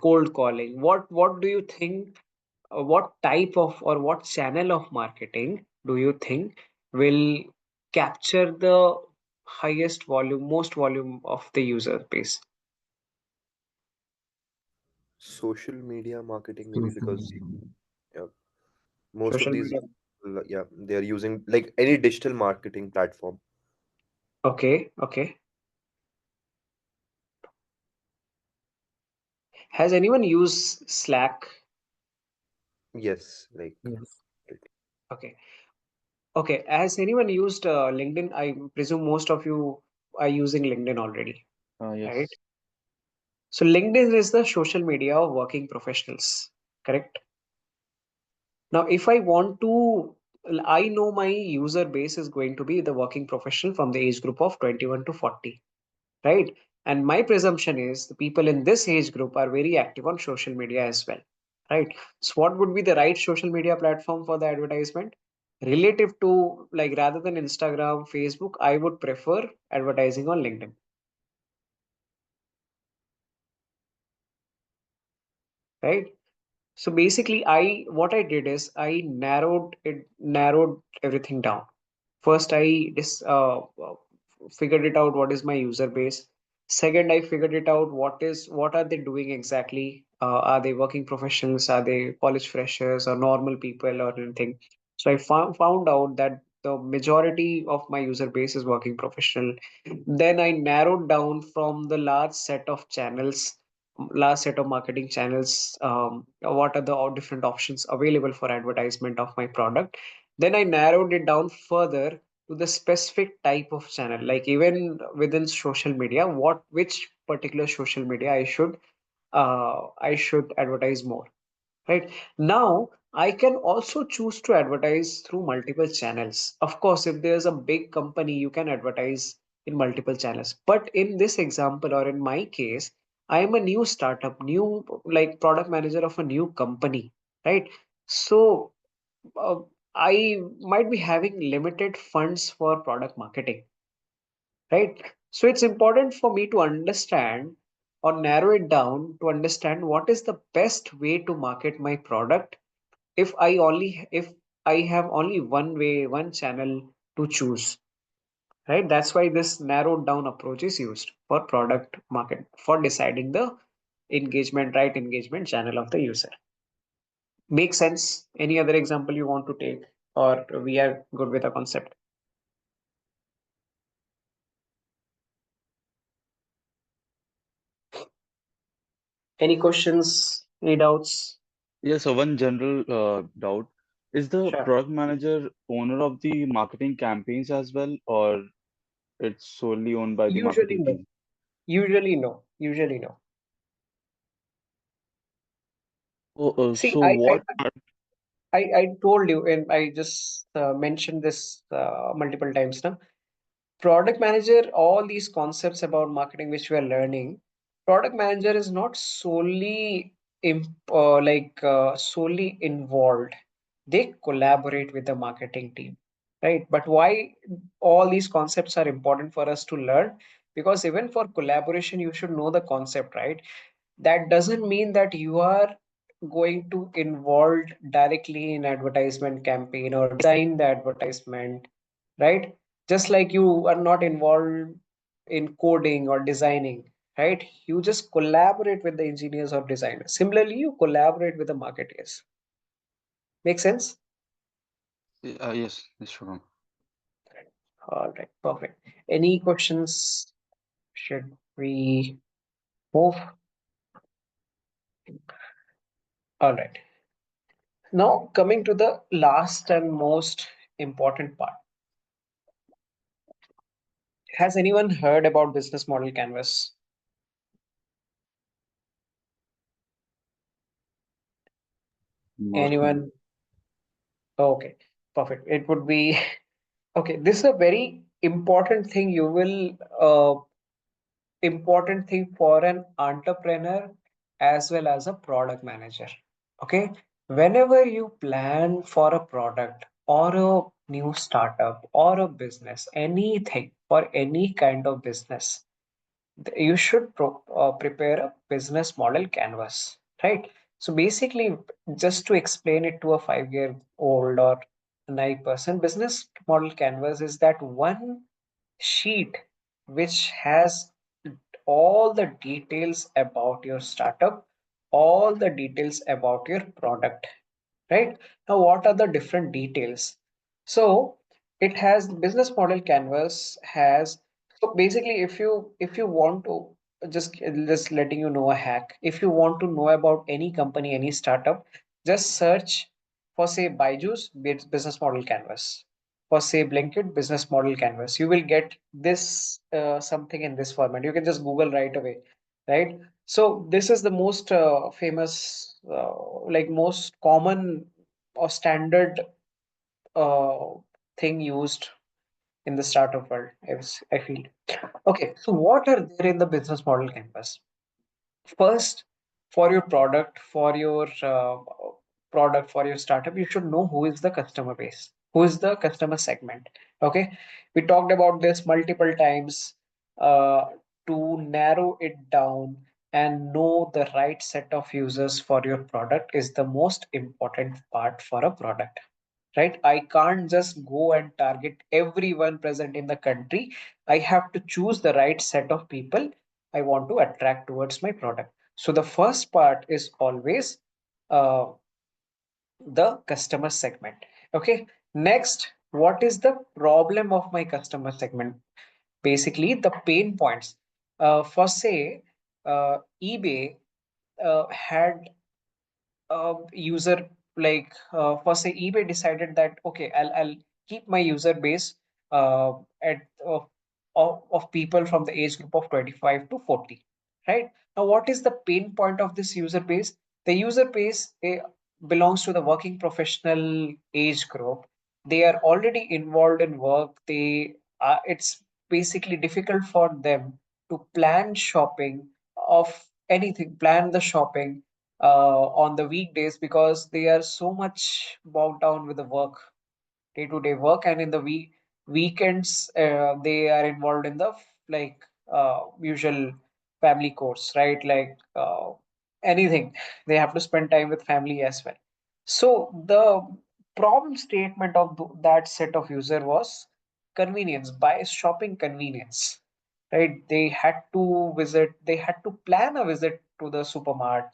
cold calling? What do you think? What type of or what channel of marketing do you think will capture the most volume of the user base? social media marketing maybe, because yeah, most of Social these media. yeah, they are using like any digital marketing platform. Okay, okay. Has anyone used Slack? Yes, like Yes. Okay. Okay. Has anyone used LinkedIn? I presume most of you are using LinkedIn already, right? Yes. So LinkedIn is the social media of working professionals, correct? Now, if I want to, I know my user base is going to be the working professional from the age group of 21 to 40, right? And my presumption is the people in this age group are very active on social media as well, right? So what would be the right social media platform for the advertisement? Relative to, like, rather than Instagram, Facebook, I would prefer advertising on LinkedIn, right? So basically, what I did is I narrowed everything down. First, figured it out what is my user base. Second, I figured it out what are they doing exactly? Are they working professionals? Are they college freshers or normal people or anything? So I found out that the majority of my user base is working professional. Then I narrowed down from the large set of marketing channels, what are the different options available for advertisement of my product. Then I narrowed it down further to the specific type of channel, like even within social media, which particular social media I should advertise more. Right now, I can also choose to advertise through multiple channels. Of course, if there's a big company, you can advertise in multiple channels. But in this example, or in my case, I am a new startup, new like product manager of a new company, right? So uh, I might be having limited funds for product marketing, right? So it's important for me to understand or narrow it down to understand what is the best way to market my product if I have only one way, one channel to choose, right? That's why this narrowed down approach is used for product market for deciding the right engagement channel of the user. Make sense? Any other example you want to take, or we are good with the concept? Any questions? Any doubts? Yeah, so one general doubt. Is the Sure. product manager owner of the marketing campaigns as well, or it's solely owned by the Usually marketing no. team? Usually no. Usually no. Oh, See, so what? I told you, and I just mentioned this multiple times now. Product manager, all these concepts about marketing which we are learning, product manager is not solely involved. They collaborate with the marketing team, right? But why all these concepts are important for us to learn? Because even for collaboration, you should know the concept, right? That doesn't mean that you are going to involve directly in advertisement campaign or design the advertisement, right? Just like you are not involved in coding or designing, right? You just collaborate with the engineers or designers. Similarly, you collaborate with the marketers. Make sense? Yes, yes, sure. All right, perfect. Any questions? Should we move? All right. Now, coming to the last and most important part. Has anyone heard about business model canvas? Mostly. Anyone? Okay, perfect. It would be okay. This is a very important thing. Important thing for an entrepreneur as well as a product manager. Okay, whenever you plan for a product or a new startup or a business, anything for any kind of business, you should prepare a business model canvas, right? So basically, just to explain it to a 5 year old or a naive person, business model canvas is that one sheet which has all the details about your startup, all the details about your product, right? Now, what are the different details? So it has business model canvas has, so basically if you want to just letting you know a hack, if you want to know about any company, any startup, just search for say Byju's business model canvas, for say Blinkit business model canvas. You will get this something in this format. You can just Google right away, right? So this is the most famous, like most common or standard uh, thing used in the startup world, I feel. Okay, so what are there in the business model canvas? First, for your product, for your startup, you should know who is the customer base, who is the customer segment. Okay, we talked about this multiple times. Uh, to narrow it down and know the right set of users for your product is the most important part for a product, right? I can't just go and target everyone present in the country. I have to choose the right set of people I want to attract towards my product. So the first part is always uh, the customer segment. Okay. Next, what is the problem of my customer segment? Basically, the pain points. For say, eBay had user, like for say eBay decided that okay, I'll keep my user base at of people from the age group of 25 to 40, right? Now what is the pain point of this user base? The user base belongs to the working professional age group. They are already involved in work. It's basically difficult for them to plan shopping of anything, plan the shopping on the weekdays because they are so much bogged down with the work, day-to-day work, and in the weekends they are involved in the like usual family course, right? Like anything, they have to spend time with family as well. So the problem statement of that set of user was convenience, by shopping convenience, right? They had to plan a visit to the supermarket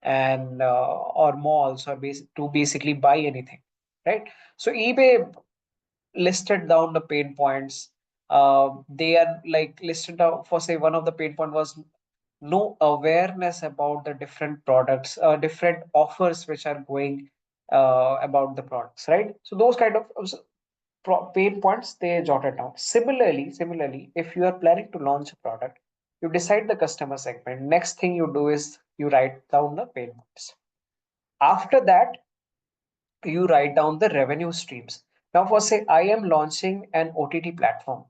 and or malls or to basically buy anything, right? So eBay listed down the pain points. They are like listed out for say one of the pain point was no awareness about the different products, different offers which are going about the products, right? So those kind of pain points they jotted down. Similarly, if you are planning to launch a product, you decide the customer segment. Next thing you do is you write down the pain points. After that, you write down the revenue streams. Now, for say I am launching an OTT platform,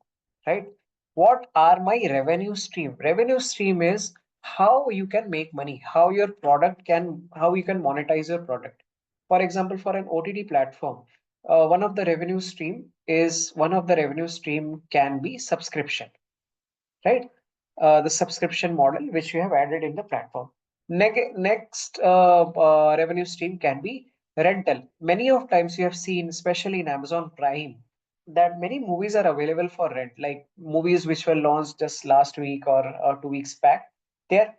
right? What are my revenue stream? Revenue stream is how you can make money, how you can monetize your product. For example, for an OTT platform, one of the revenue stream can be subscription, right? The subscription model which you have added in the platform. Next revenue stream can be rental. Many of times you have seen, especially in Amazon Prime, that many movies are available for rent, like movies which were launched just last week or 2 weeks back. They're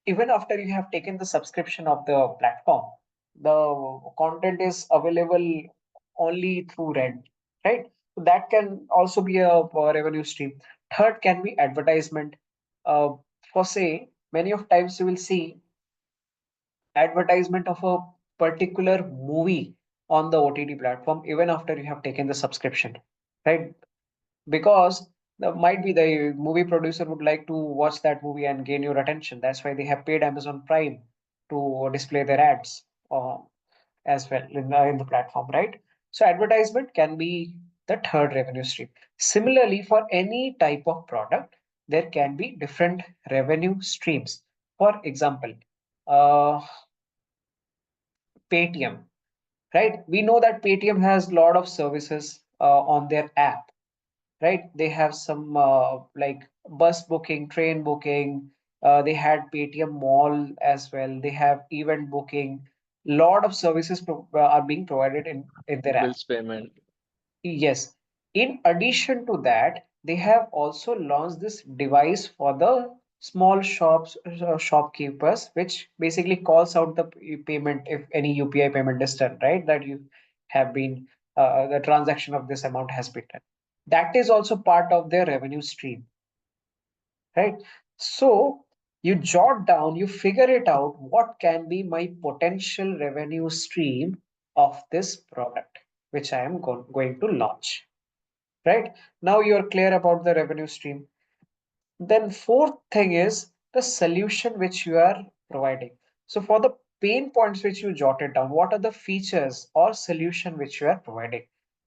even after you have taken the subscription of the platform, the content is available only through rent, right? So that can also be a revenue stream. Third can be advertisement. Uh, for say, many of times you will see advertisement of a particular movie on the OTT platform, even after you have taken the subscription, right? Because the might be the movie producer would like to watch that movie and gain your attention. That's why they have paid Amazon Prime to display their ads as well in the platform, right? So advertisement can be the third revenue stream. Similarly, for any type of product, there can be different revenue streams. For example, uh, Paytm, right? We know that Paytm has a lot of services on their app, right? They have some like bus booking, train booking. They had Paytm Mall as well. They have event booking. Lot of services are being provided in their app. Bills payment. Yes. In addition to that, they have also launched this device for the small shops, shopkeepers, which basically calls out the payment if any UPI payment is done, right? That you have been, the transaction of this amount has been done. That is also part of their revenue stream, right? So you jot down, you figure it out, what can be my potential revenue stream of this product, which I am going to launch, right? Now you're clear about the revenue stream. Then fourth thing is the solution which you are providing. So for the pain points which you jotted down, what are the features or solution which you are providing,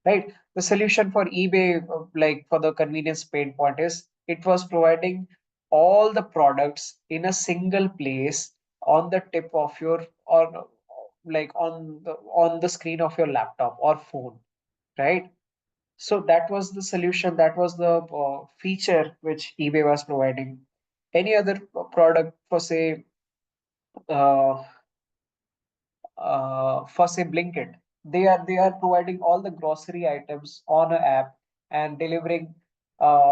right? The solution for eBay, like for the convenience pain point, is it was providing all the products in a single place on the tip of your, or like on the screen of your laptop or phone, right? So that was the solution, that was the feature which eBay was providing. Any other product for say, uh, for say Blinkit, they are providing all the grocery items on an app and delivering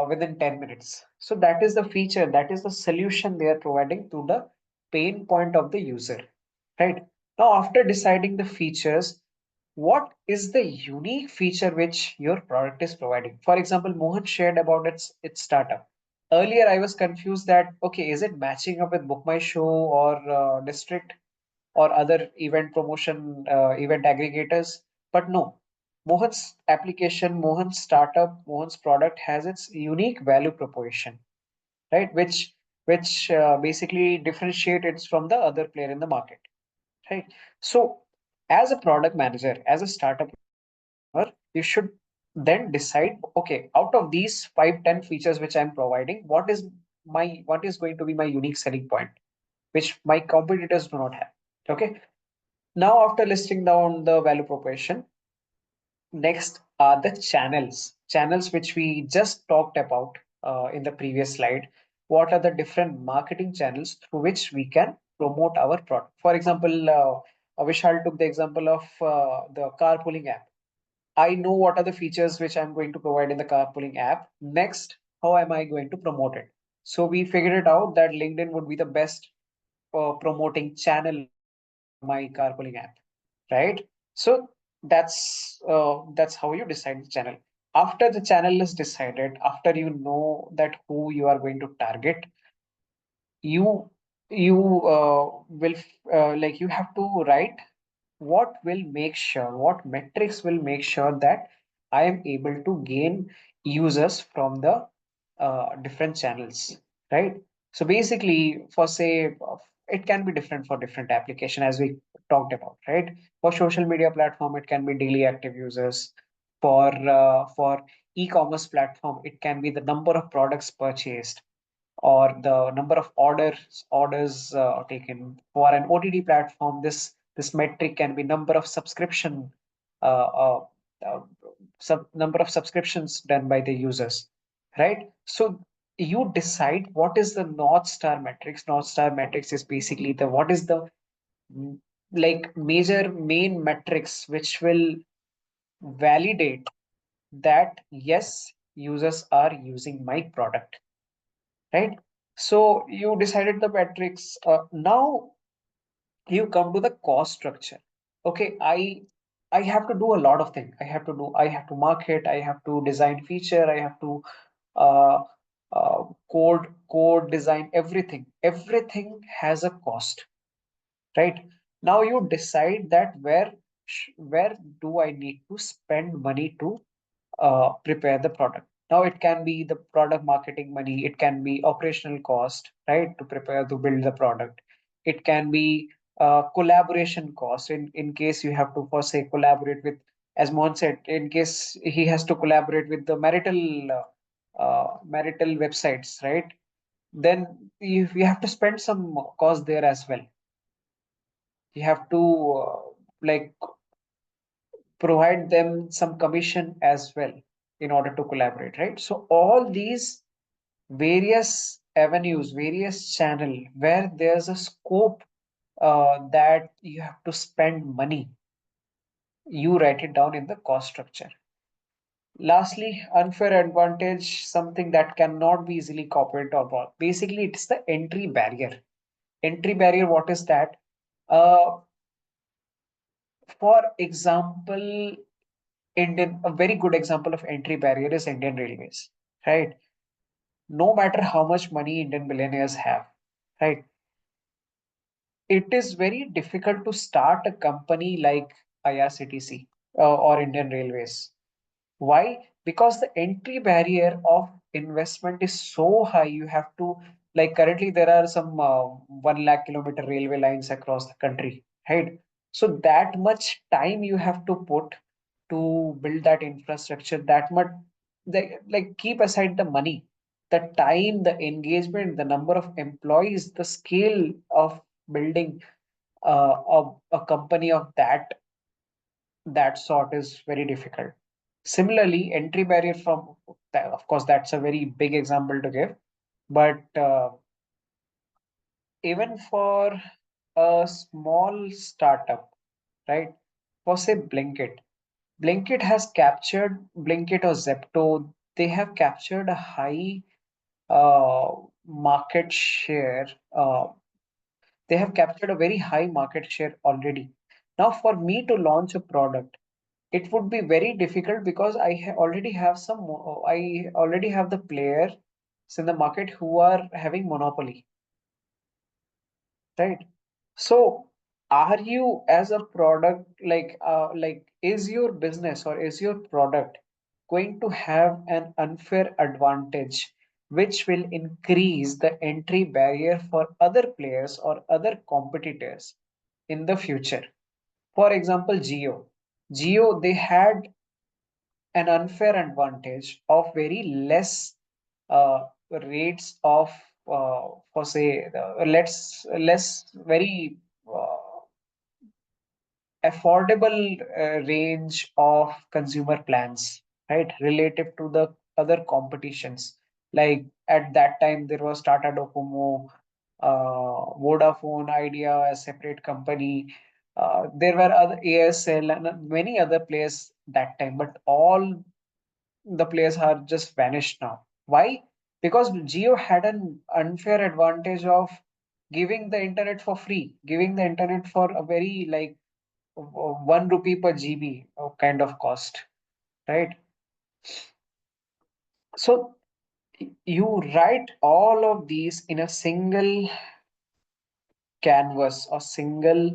within 10 minutes. So that is the feature, that is the solution they are providing to the pain point of the user, right? Now, after deciding the features, what is the unique feature which your product is providing? For example, Mohan shared about its startup. Earlier, I was confused that okay, is it matching up with Book My Show or District or other event promotion, event aggregators? But no, Mohan's application, Mohan's startup, Mohan's product has its unique value proposition, right? Which basically differentiate it from the other player in the market, right? So, as a product manager, as a startup entrepreneur, you should then decide, okay, out of these 5, 10 features which I'm providing, what is going to be my unique selling point, which my competitors do not have. Okay. Now, after listing down the value proposition, next are the channels which we just talked about in the previous slide. What are the different marketing channels through which we can promote our product? For example, Vishal took the example of the carpooling app. I know what are the features which I'm going to provide in the carpooling app. Next, how am I going to promote it? So we figured it out that LinkedIn would be the best promoting channel for my carpooling app, right? So that's how you decide the channel. After the channel is decided, after you know that who you are going to target, you you will like you have to write what will make sure, what metrics will make sure that I am able to gain users from the different channels, right? So basically, for say, it can be different for different application as we talked about, right? For social media platform, it can be daily active users. For e-commerce platform, it can be the number of products purchased or the number of orders taken. For an OTT platform, this metric can be number of subscription uh, uh, uh, number of subscriptions done by the users, right? So you decide what is the North Star metrics. North Star metrics is basically the what is the mm, like major main metrics which will validate that yes, users are using my product, right? So you decided the metrics. Now you come to the cost structure. Okay, I have to do a lot of things. I have to market, I have to design feature, I have to uh, code design, everything. Everything has a cost, right? Now you decide that where do I need to spend money to prepare the product. Now it can be the product marketing money, it can be operational cost, right, to prepare to build the product. It can be collaboration cost in case you have to for say collaborate with, as Mohan said, in case he has to collaborate with the marital websites, right? Then you have to spend some cost there as well. You have to like provide them some commission as well in order to collaborate, right? So all these various avenues, various channel where there's a scope that you have to spend money, you write it down in the cost structure. Lastly, unfair advantage, something that cannot be easily copied or bought. Basically, it's the entry barrier. Entry barrier, what is that? Uh, for example, a very good example of entry barrier is Indian Railways, right? No matter how much money Indian billionaires have, right? It is very difficult to start a company like IRCTC or Indian Railways. Why? Because the entry barrier of investment is so high. You have to, like, currently there are some 1 lakh kilometer railway lines across the country, right? So that much time you have to put to build that infrastructure, that much, like, keep aside the money, the time, the engagement, the number of employees, the scale of building a company of that sort is very difficult. Similarly, entry barrier from, of course, that's a very big example to give, but even for a small startup, right? For say Blinkit or Zepto, they have captured a high uh, market share. They have captured a very high market share already. Now, for me to launch a product, it would be very difficult because I already have the players in the market who are having monopoly, right? So are you as a product, like, is your business or is your product going to have an unfair advantage which will increase the entry barrier for other players or other competitors in the future? For example, Geo, they had an unfair advantage of very less rates of, for say, let's less very uh, affordable range of consumer plans, right, relative to the other competitions. Like at that time, there was Tata Docomo, Vodafone Idea, a separate company. There were other ASL and many other players that time, but all the players are just vanished now. Why? Because Geo had an unfair advantage of giving the internet for free, giving the internet for a very, like, 1 rupee per GB kind of cost, right? So you write all of these in a single canvas or single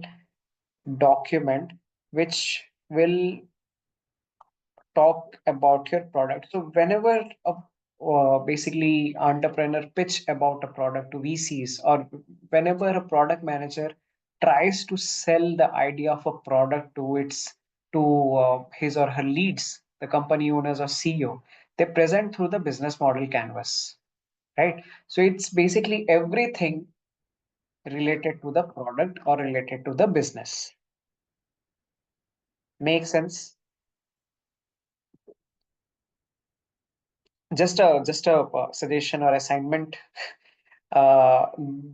document, which will talk about your product. So whenever a basically entrepreneur pitch about a product to VCs, or whenever a product manager tries to sell the idea of a product to his or her leads, the company owners or CEO, they present through the business model canvas, right? So it's basically everything related to the product or related to the business. Make sense? Just a suggestion or assignment. uh,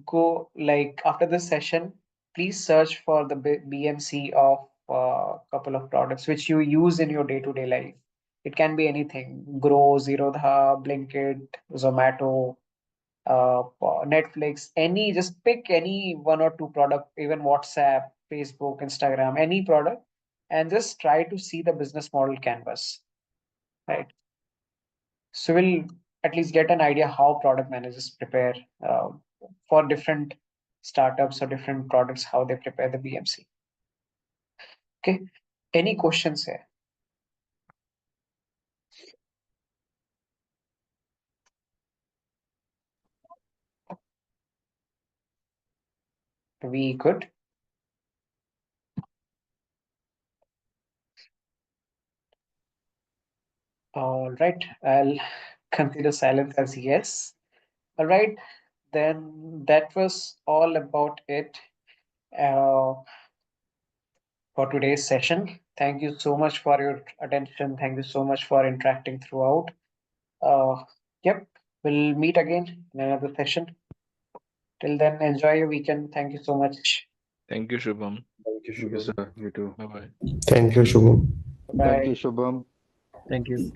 Go, like, after this session, please search for the BMC of a couple of products which you use in your day-to-day life. It can be anything: Grow, Zerodha, Blinkit, Zomato, Netflix. Any, just pick any one or two product, even WhatsApp, Facebook, Instagram, any product, and just try to see the business model canvas, right? So we'll at least get an idea how product managers prepare uh, for different startups or different products, how they prepare the BMC. Okay. Any questions here? We good? All right. I'll consider silence as yes. All right. Then that was all about it uh, for today's session. Thank you so much for your attention. Thank you so much for interacting throughout. Uh, yep. We'll meet again in another session. Till then, enjoy your weekend. Thank you so much. Thank you, Shubham. Thank you, Thank you, Shubham. sir. You too. Bye bye. Thank you, Shubham. Thank Bye. you, Shubham. Thank you.